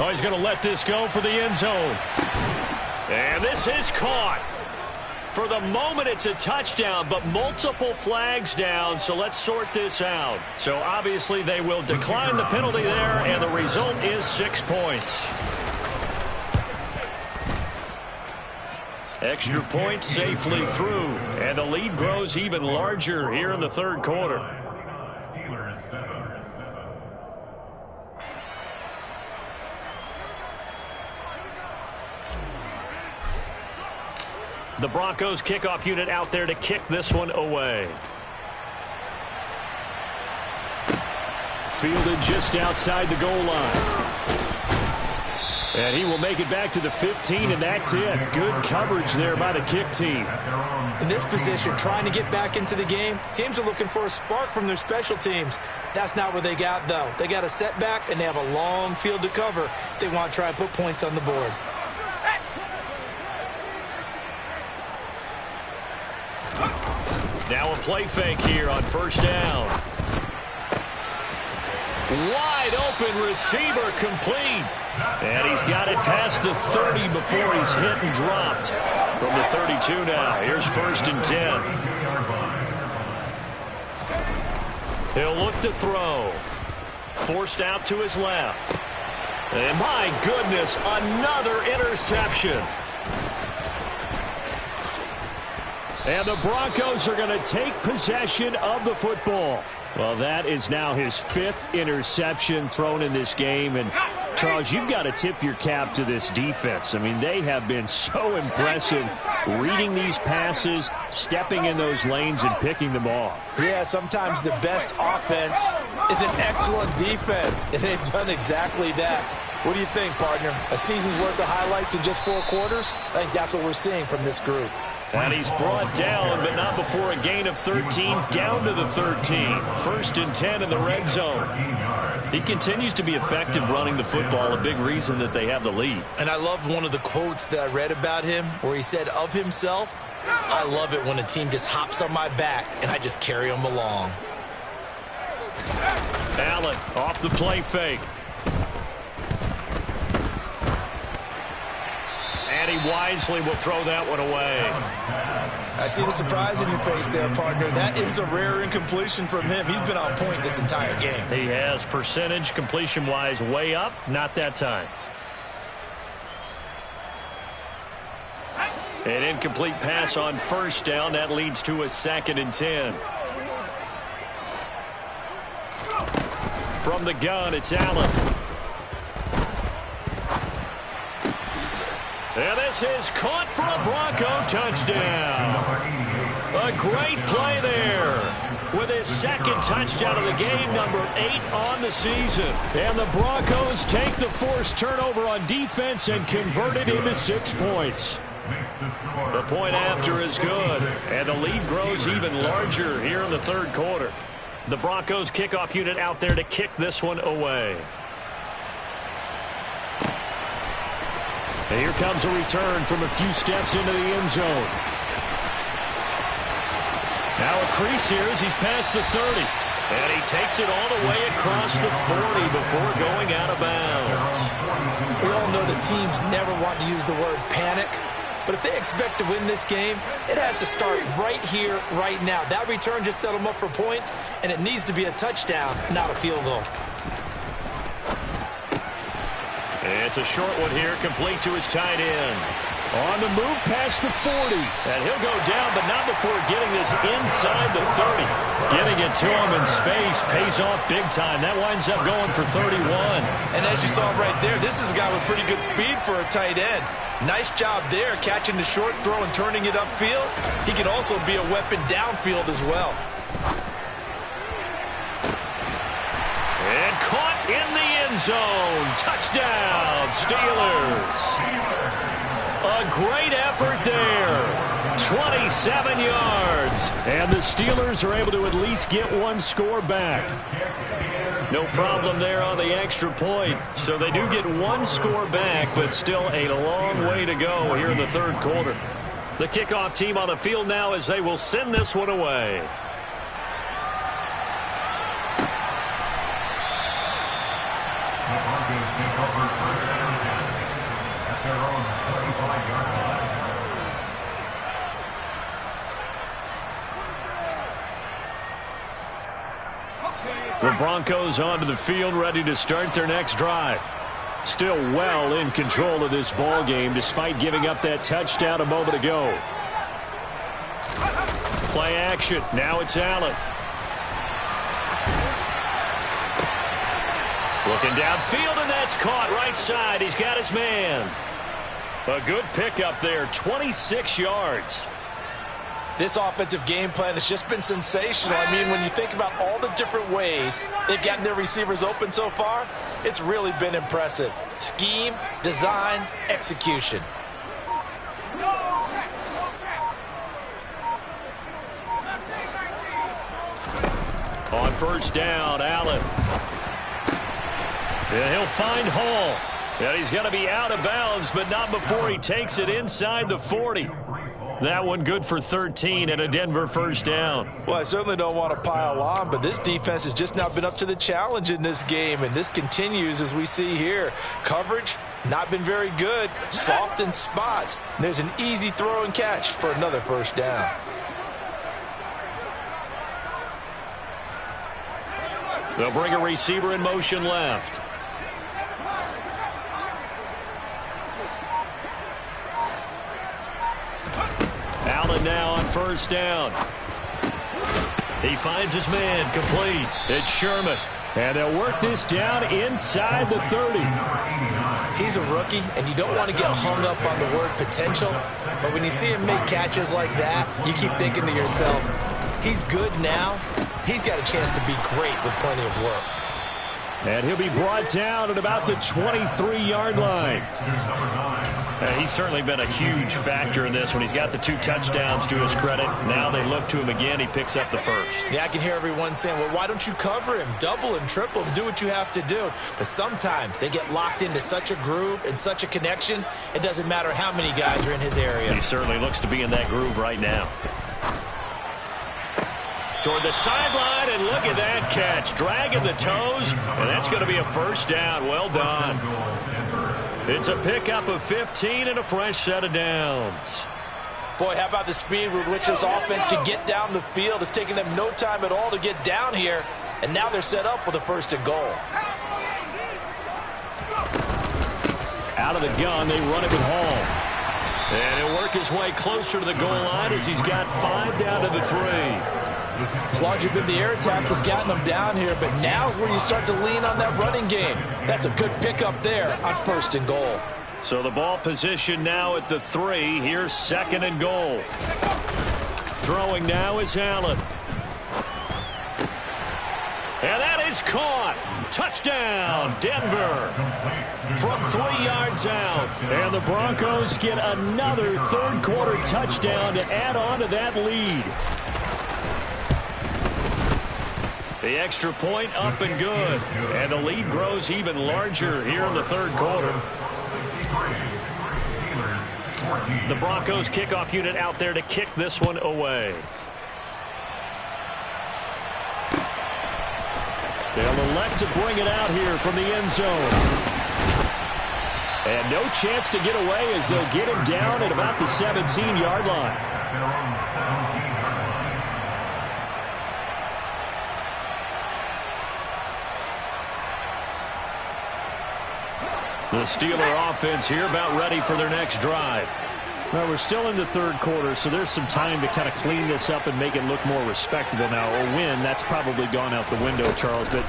Oh, he's going to let this go for the end zone. And this is caught. For the moment, it's a touchdown, but multiple flags down, so let's sort this out. So obviously they will decline the penalty there, and the result is 6 points. Extra point safely through, and the lead grows even larger here in the third quarter. The Broncos kickoff unit out there to kick this one away. Fielded just outside the goal line. And he will make it back to the 15, and that's it. Good coverage there by the kick team. In this position, trying to get back into the game, teams are looking for a spark from their special teams. That's not what they got, though. They got a setback, and they have a long field to cover if they want to try and put points on the board. Now a play fake here on first down. Wide open receiver complete. And he's got it past the 30 before he's hit and dropped. From the 32 now. Here's 1st and 10. He'll look to throw. Forced out to his left. And my goodness, another interception. And the Broncos are going to take possession of the football. Well, that is now his 5th interception thrown in this game. And, Charles, you've got to tip your cap to this defense. I mean, they have been so impressive reading these passes, stepping in those lanes, and picking them off. Yeah, sometimes the best offense is an excellent defense, and they've done exactly that. What do you think, partner? A season's worth of highlights in just 4 quarters? I think that's what we're seeing from this group. And he's brought down, but not before a gain of 13, down to the 13. 1st and 10 in the red zone. He continues to be effective running the football, a big reason that they have the lead. And I love one of the quotes that I read about him where he said of himself, I love it when a team just hops on my back and I just carry them along. Allen off the play fake. And he wisely will throw that one away. I see the surprise in your face there, partner. That is a rare incompletion from him. He's been on point this entire game. He has percentage completion-wise way up. Not that time. An incomplete pass on first down. That leads to a 2nd and 10. From the gun, it's Allen. And this is caught for a Bronco touchdown. A great play there with his 2nd touchdown of the game, number 8 on the season. And the Broncos take the forced turnover on defense and convert it into 6 points. The point after is good, and the lead grows even larger here in the third quarter. The Broncos kickoff unit out there to kick this one away. And here comes a return from a few steps into the end zone. Now a crease here as he's past the 30. And he takes it all the way across the 40 before going out of bounds. We all know that teams never want to use the word panic. But if they expect to win this game, it has to start right here, right now. That return just set them up for points, and it needs to be a touchdown, not a field goal. It's a short one here, complete to his tight end. On the move past the 40. And he'll go down, but not before getting this inside the 30. Getting it to him in space pays off big time. That winds up going for 31. And as you saw right there, this is a guy with pretty good speed for a tight end. Nice job there, catching the short throw and turning it upfield. He can also be a weapon downfield as well. And caught in the end zone. Touchdown, Steelers. A great effort there. 27 yards. And the Steelers are able to at least get one score back. No problem there on the extra point. So they do get one score back, but still a long way to go here in the third quarter. The kickoff team on the field now as they will send this one away. The Broncos take over first down and 10 at their own 35-yard line. The Broncos onto the field, ready to start their next drive. Still well in control of this ball game, despite giving up that touchdown a moment ago. Play action. Now it's Allen. Looking downfield, and that's caught right side. He's got his man. A good pickup there, 26 yards. This offensive game plan has just been sensational. I mean, when you think about all the different ways they've gotten their receivers open so far, it's really been impressive. Scheme, design, execution. On first down, Allen. And he'll find Hall. And he's going to be out of bounds, but not before he takes it inside the 40. That one good for 13 and a Denver first down. Well, I certainly don't want to pile on, but this defense has just not been up to the challenge in this game, and this continues as we see here. Coverage, not been very good, soft in spots. There's an easy throw and catch for another first down. They'll bring a receiver in motion left. Allen now on first down. He finds his man, complete. It's Sherman. And they'll work this down inside the 30. He's a rookie, and you don't want to get hung up on the word potential. But when you see him make catches like that, you keep thinking to yourself, he's good now. He's got a chance to be great with plenty of work. And he'll be brought down at about the 23-yard line. He's certainly been a huge factor in this when he's got the 2 touchdowns to his credit. Now they look to him again. He picks up the first. Yeah, I can hear everyone saying, well, why don't you cover him? Double him, triple him, do what you have to do. But sometimes they get locked into such a groove and such a connection, it doesn't matter how many guys are in his area. He certainly looks to be in that groove right now. Toward the sideline, and look at that catch. Dragging the toes, and that's going to be a first down. Well done. It's a pickup of 15 and a fresh set of downs. Boy, how about the speed with which this offense can get down the field? It's taken them no time at all to get down here, and now they're set up with a first and goal. Out of the gun, they run it with Hall. And he'll work his way closer to the goal line as he's got 5 down to the 3. As long as you've been the air attack that's gotten them down here, but now is where you start to lean on that running game. That's a good pickup there on first and goal. So the ball position now at the 3. Here's second and goal. Throwing now is Allen. And that is caught. Touchdown, Denver. From 3 yards out. And the Broncos get another third quarter touchdown to add on to that lead. The extra point up and good. And the lead grows even larger here in the third quarter. The Broncos kickoff unit out there to kick this one away. They'll elect to bring it out here from the end zone. And no chance to get away as they'll get him down at about the 17-yard line. The Steeler offense here about ready for their next drive. Well, we're still in the third quarter, so there's some time to kind of clean this up and make it look more respectable now. A win, that's probably gone out the window, Charles. But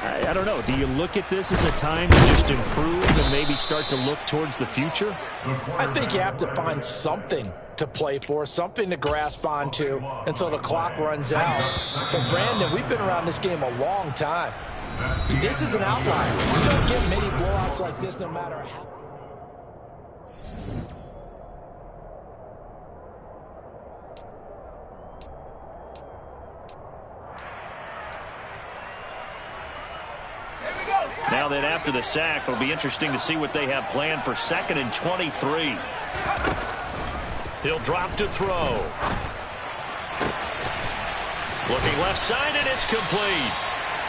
I don't know. Do you look at this as a time to just improve and maybe start to look towards the future? I think you have to find something to play for, something to grasp onto until the clock runs out. But, Brandon, we've been around this game a long time. This is an outlier. You don't get many blowouts like this no matter how. Now then, after the sack, it'll be interesting to see what they have planned for 2nd and 23. He'll drop to throw. Looking left side, and it's complete.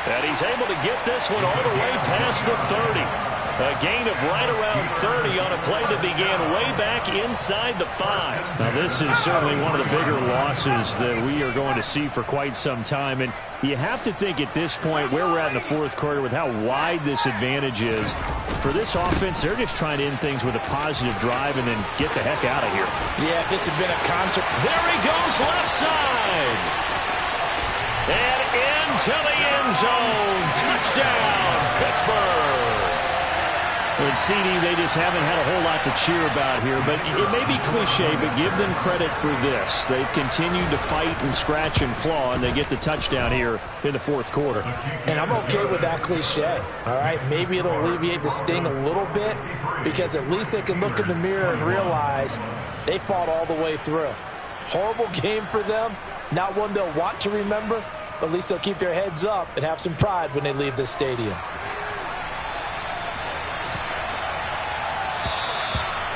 And he's able to get this one all the way past the 30. A gain of right around 30 on a play that began way back inside the 5. Now, this is certainly one of the bigger losses that we are going to see for quite some time. And you have to think at this point where we're at in the 4th quarter with how wide this advantage is. For this offense, they're just trying to end things with a positive drive and then get the heck out of here. Yeah, this had been a concert. There he goes, left side. And into the end zone. Touchdown, Pittsburgh. And CD, they just haven't had a whole lot to cheer about here. But it may be cliche, but give them credit for this. They've continued to fight and scratch and claw, and they get the touchdown here in the 4th quarter. And I'm okay with that cliche, all right? Maybe it'll alleviate the sting a little bit because at least they can look in the mirror and realize they fought all the way through. Horrible game for them. Not one they'll want to remember, but at least they'll keep their heads up and have some pride when they leave this stadium.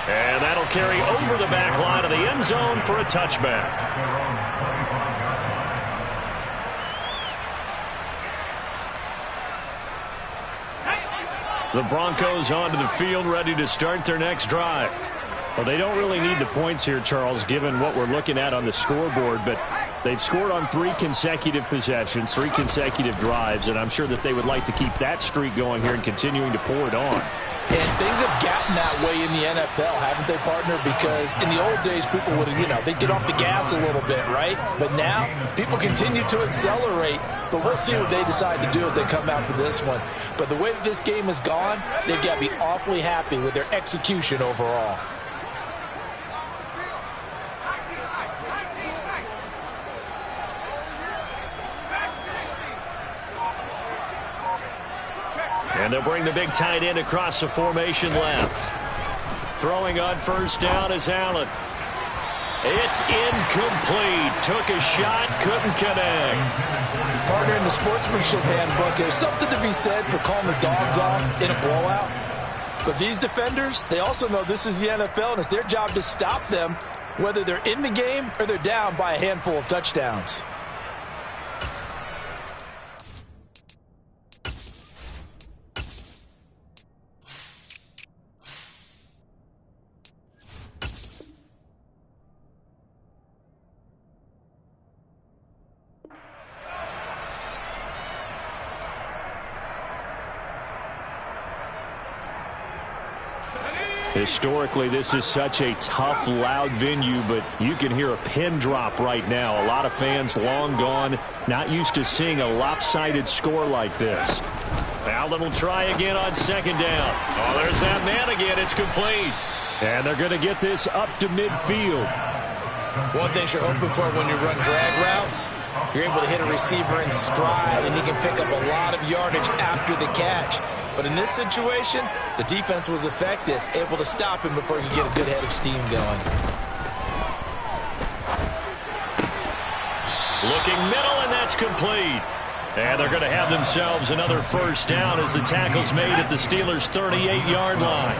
And that'll carry over the back line of the end zone for a touchback. The Broncos onto the field, ready to start their next drive. Well, they don't really need the points here, Charles, given what we're looking at on the scoreboard, but they've scored on 3 consecutive possessions, 3 consecutive drives, and I'm sure that they would like to keep that streak going here and continuing to pour it on. And things have gotten that way in the NFL, haven't they, partner? Because in the old days, people would, they'd get off the gas a little bit, right? But now, people continue to accelerate. But we'll see what they decide to do as they come out for this one. But the way that this game has gone, they've got to be awfully happy with their execution overall. And they'll bring the big tight end across the formation left. Throwing on 1st down is Allen. It's incomplete. Took a shot, couldn't connect. Partner, in the sportsmanship handbook, there's something to be said for calling the dogs off in a blowout. But these defenders, they also know this is the NFL, and it's their job to stop them, whether they're in the game or they're down by a handful of touchdowns. Historically, this is such a tough, loud venue, but you can hear a pin drop right now. A lot of fans long gone, not used to seeing a lopsided score like this. Allen will try again on 2nd down. Oh, there's that man again. It's complete. And they're going to get this up to midfield. One thing you're hoping for when you run drag routes, you're able to hit a receiver in stride, and he can pick up a lot of yardage after the catch. But in this situation, the defense was effective, able to stop him before he could get a good head of steam going. Looking middle, and that's complete. And they're going to have themselves another 1st down as the tackle's made at the Steelers' 38-yard line.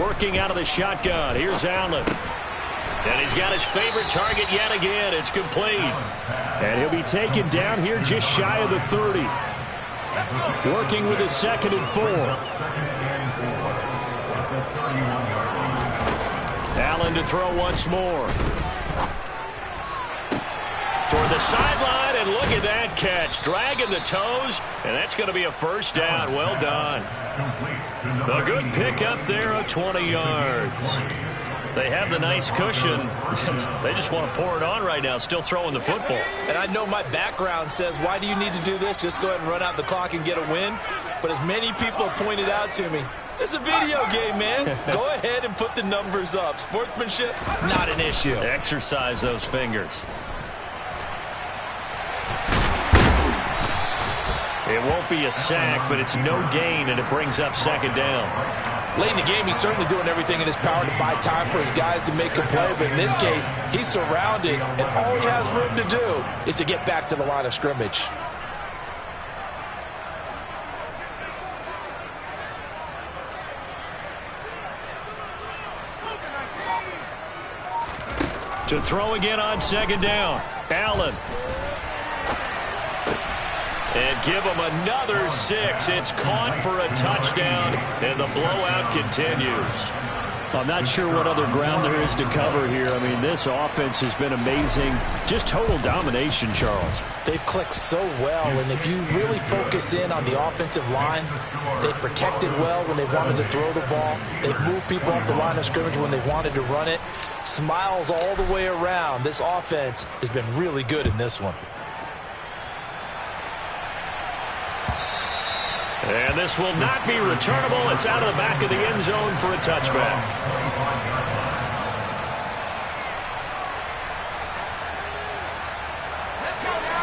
Working out of the shotgun. Here's Allen. And he's got his favorite target yet again. It's complete. And he'll be taken down here just shy of the 30. Working with his 2nd and 4. Allen to throw once more. Toward the sideline, and look at that catch. Dragging the toes, and that's going to be a 1st down. Well done. A good pickup there of 20 yards. They have the nice cushion. They just want to pour it on right now, still throwing the football. And I know my background says, why do you need to do this? Just go ahead and run out the clock and get a win. But as many people have pointed out to me, this is a video game, man. Go ahead and put the numbers up. Sportsmanship, not an issue. Exercise those fingers. It won't be a sack, but it's no gain, and it brings up 2nd down. Late in the game, he's certainly doing everything in his power to buy time for his guys to make a play. But in this case, he's surrounded, and all he has room to do is to get back to the line of scrimmage. To throw again on second down. Allen. And give him another 6. It's caught for a touchdown, and the blowout continues. I'm not sure what other ground there is to cover here. I mean, this offense has been amazing. Just total domination, Charles. They've clicked so well, and if you really focus in on the offensive line, they've protected well when they wanted to throw the ball. They've moved people off the line of scrimmage when they wanted to run it. Smiles all the way around. This offense has been really good in this one. And this will not be returnable. It's out of the back of the end zone for a touchback.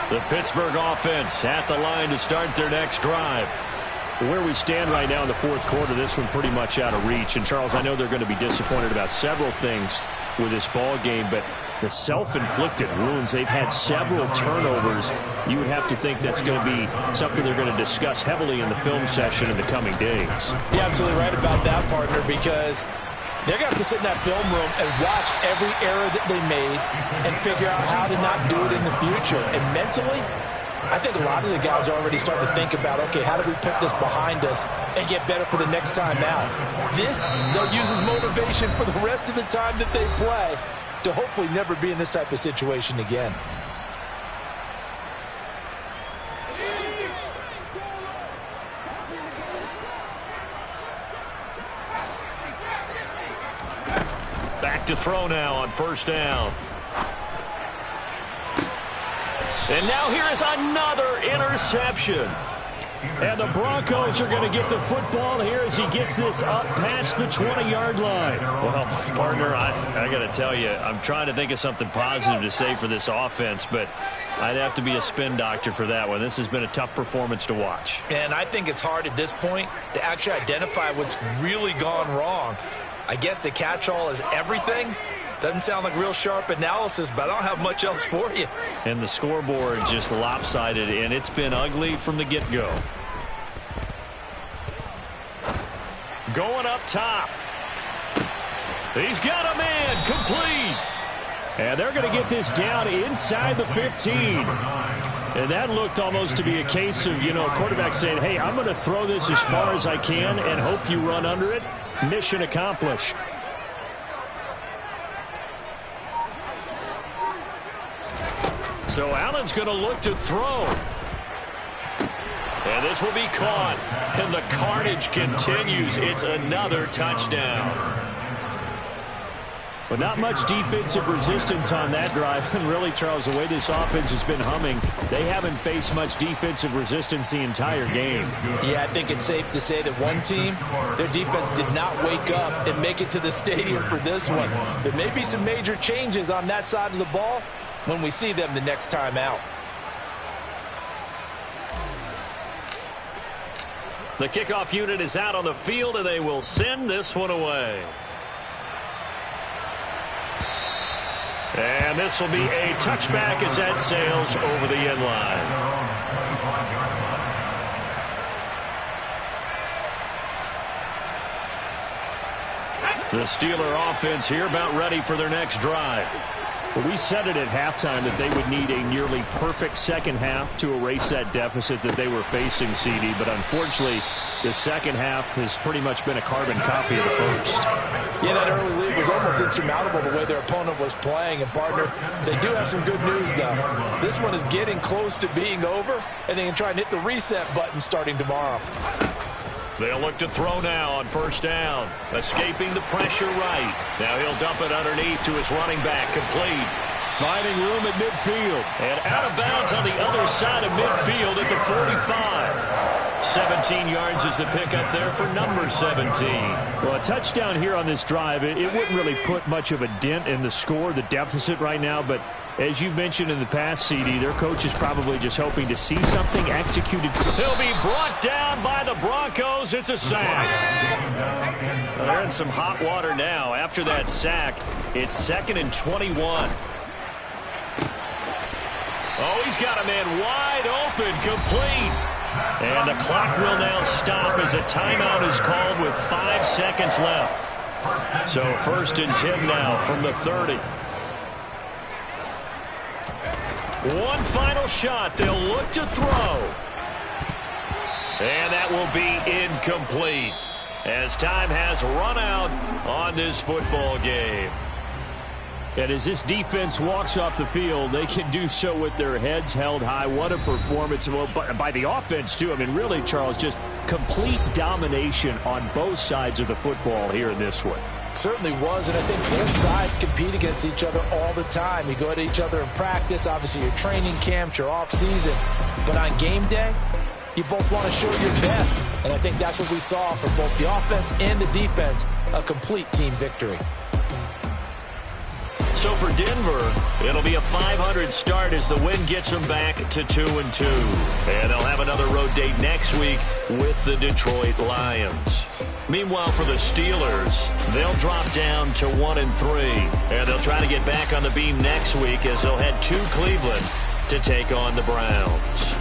The Pittsburgh offense at the line to start their next drive. Where we stand right now in the fourth quarter, this one pretty much out of reach. And, Charles, I know they're going to be disappointed about several things with this ball game, but the self-inflicted wounds, they've had several turnovers. You would have to think that's going to be something they're going to discuss heavily in the film session in the coming days. You're absolutely right about that, partner, because they're going to have to sit in that film room and watch every error that they made and figure out how to not do it in the future. And mentally, I think a lot of the guys are already starting to think about, okay, how do we put this behind us and get better for the next time out? This, they'll use as motivation for the rest of the time that they play to hopefully never be in this type of situation again. Back to throw now on first down. And now here is another interception. And the Broncos are going to get the football here as he gets this up past the 20-yard line. Well, partner, I got to tell you, I'm trying to think of something positive to say for this offense, but I'd have to be a spin doctor for that one. This has been a tough performance to watch. And I think it's hard at this point to actually identify what's really gone wrong. I guess the catch-all is everything. Doesn't sound like real sharp analysis, but I don't have much else for you. And the scoreboard just lopsided, and it's been ugly from the get-go. Going up top. He's got a man complete. And they're going to get this down inside the 15. And that looked almost to be a case of, a quarterback saying, hey, I'm going to throw this as far as I can and hope you run under it. Mission accomplished. So Allen's going to look to throw. And this will be caught. And the carnage continues. It's another touchdown. But not much defensive resistance on that drive. And really, Charles, the way this offense has been humming, they haven't faced much defensive resistance the entire game. Yeah, I think it's safe to say that one team, their defense did not wake up and make it to the stadium for this one. There may be some major changes on that side of the ball when we see them the next time out. The kickoff unit is out on the field, and they will send this one away. And this will be a touchback as that sails over the end line. The Steeler offense here about ready for their next drive. Well, we said it at halftime that they would need a nearly perfect second half to erase that deficit that they were facing, CD. But unfortunately, the second half has pretty much been a carbon copy of the first. Yeah, that early lead was almost insurmountable the way their opponent was playing. And, partner, they do have some good news, though. This one is getting close to being over, and they can try and hit the reset button starting tomorrow. They'll look to throw now on first down. Escaping the pressure right. Now he'll dump it underneath to his running back. Complete. Finding room at midfield. And out of bounds on the other side of midfield at the 45. 17 yards is the pickup there for number 17. Well, a touchdown here on this drive, it wouldn't really put much of a dent in the score, the deficit right now, but as you mentioned in the past, CD, their coach is probably just hoping to see something executed. He'll be brought down by the Broncos. It's a sack. Well, they're in some hot water now. After that sack, it's 2nd and 21. Oh, he's got a man wide open, complete. And the clock will now stop as a timeout is called with 5 seconds left. So 1st and 10 now from the 30. One final shot. They'll look to throw. And that will be incomplete as time has run out on this football game. And as this defense walks off the field, they can do so with their heads held high. What a performance by the offense, too. I mean, really, Charles, just complete domination on both sides of the football here in this one. Certainly was, and I think both sides compete against each other all the time. You go at each other in practice, obviously your training camps, your off-season. But on game day, you both want to show your best. And I think that's what we saw for both the offense and the defense, a complete team victory. So for Denver, it'll be a 500 start as the win gets them back to 2-2. And they'll have another road date next week with the Detroit Lions. Meanwhile, for the Steelers, they'll drop down to 1-3. And they'll try to get back on the beam next week as they'll head to Cleveland to take on the Browns.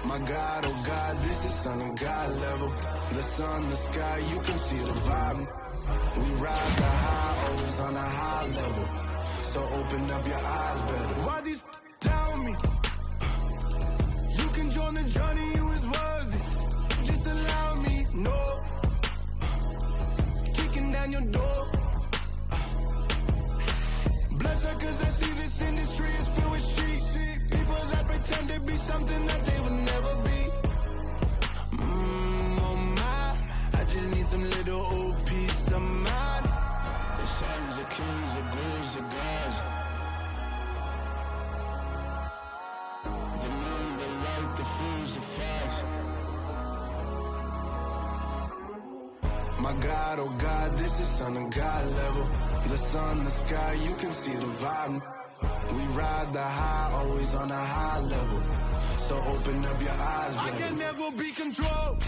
My God, oh God, this is Son of God level. The sun, the sky, you can see the vibe. We ride the high, always on a high level. So open up your eyes better. Why these tell me? You can join the journey, you is worthy. Just allow me, no. Kicking down your door. Bloodsuckers, I see this industry is filled with sheep. People that pretend to be something that they will never be. Oh my, I just need some little old peace of mind. The sons of kings, the ghouls, the gods. The moon, the light, the fools, the facts. My God, oh God, this is Son of God level. The sun, the sky, you can see the vibe. We ride the high, always on a high level. So open up your eyes, baby. I can never be controlled.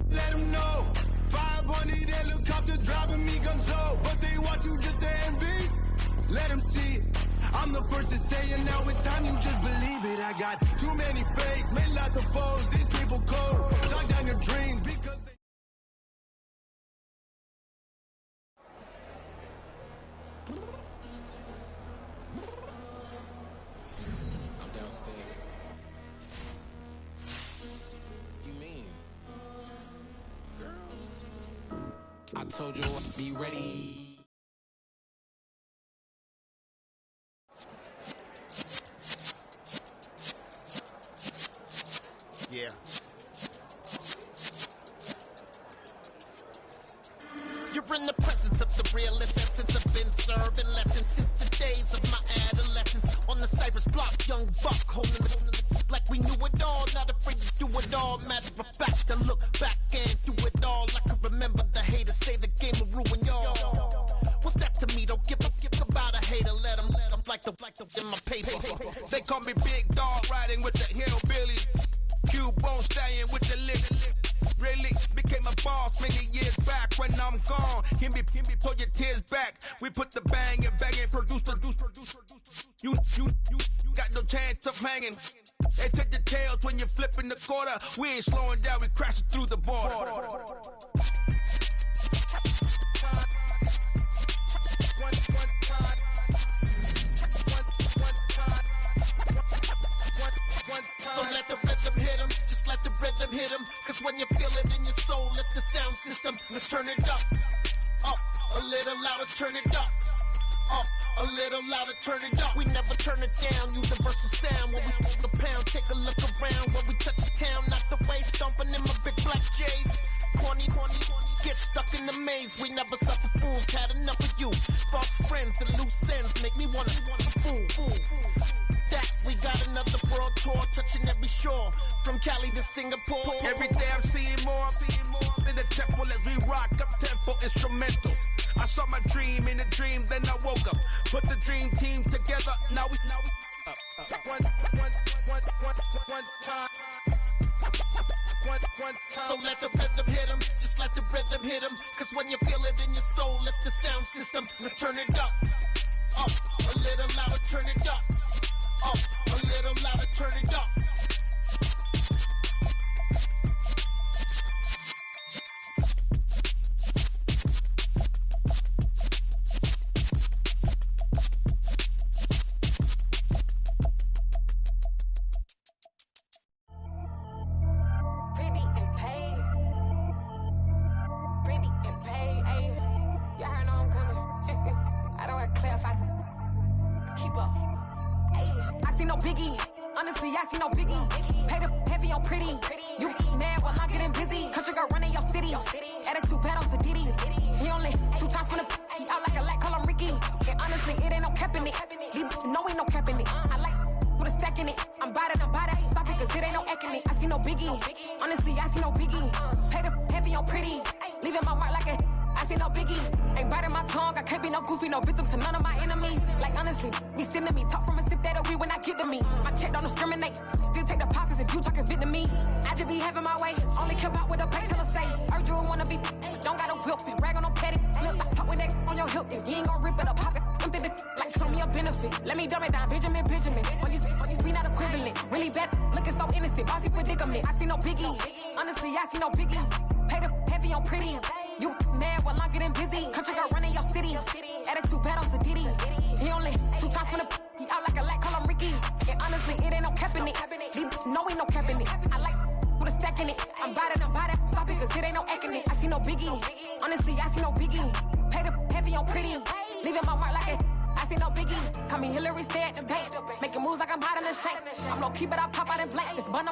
Let them know. 500 helicopters driving me gonzo. But they want you just to envy. Let them see it. I'm the first to say it, now it's time you just believe it. I got too many fakes, made lots of foes. These people cold, talk down your dreams because they... I'm downstairs. You mean? Girl, I told you I'd be ready. Yeah. You're in the presence of the realest essence. I've been serving lessons since the days of my adolescence. On the Cypress block, young buck holding the like we knew it all. Not afraid to do it all. Matter of fact, I look back and do it all. I can remember the haters say the game will ruin y'all. What's that to me? Don't give about a hater. Let them like the in my paper. They call me Big Dog, riding with the hillbillies. Cubone staying with the lick. Really became a boss many years back. When I'm gone, can be pull your tears back. We put the bang and produce. You got no chance of hanging. They take the tails when you're flipping the quarter. We ain't slowing down, we crashing through the border. So let the rhythm hit him, just let the rhythm hit him. Cause when you feel it in your soul, lift the sound system. Now turn it up, a little louder, turn it up. A little louder, turn it up. We never turn it down, universal sound. When we hold the pound, take a look around. When we touch the town, not the way, stomping in my big black J's. Corny, get stuck in the maze. We never suffer fools, had enough of you. False friends and loose ends make me wanna fool. That we got another world tour, touching every shore, from Cali to Singapore. Every day I'm seeing more in the temple as we rock up tempo instrumentals. I saw my dream in a dream, then I woke up. Put the dream team together, now we one time. So let the rhythm hit him, just let the rhythm hit him. Cause when you feel it in your soul, lift the sound system. Now turn it up, a little louder, turn it up. A little louder, turn it up. Hillary stay at the bank, making moves like I'm hot in the shank. I'm low key, but I pop out in blank.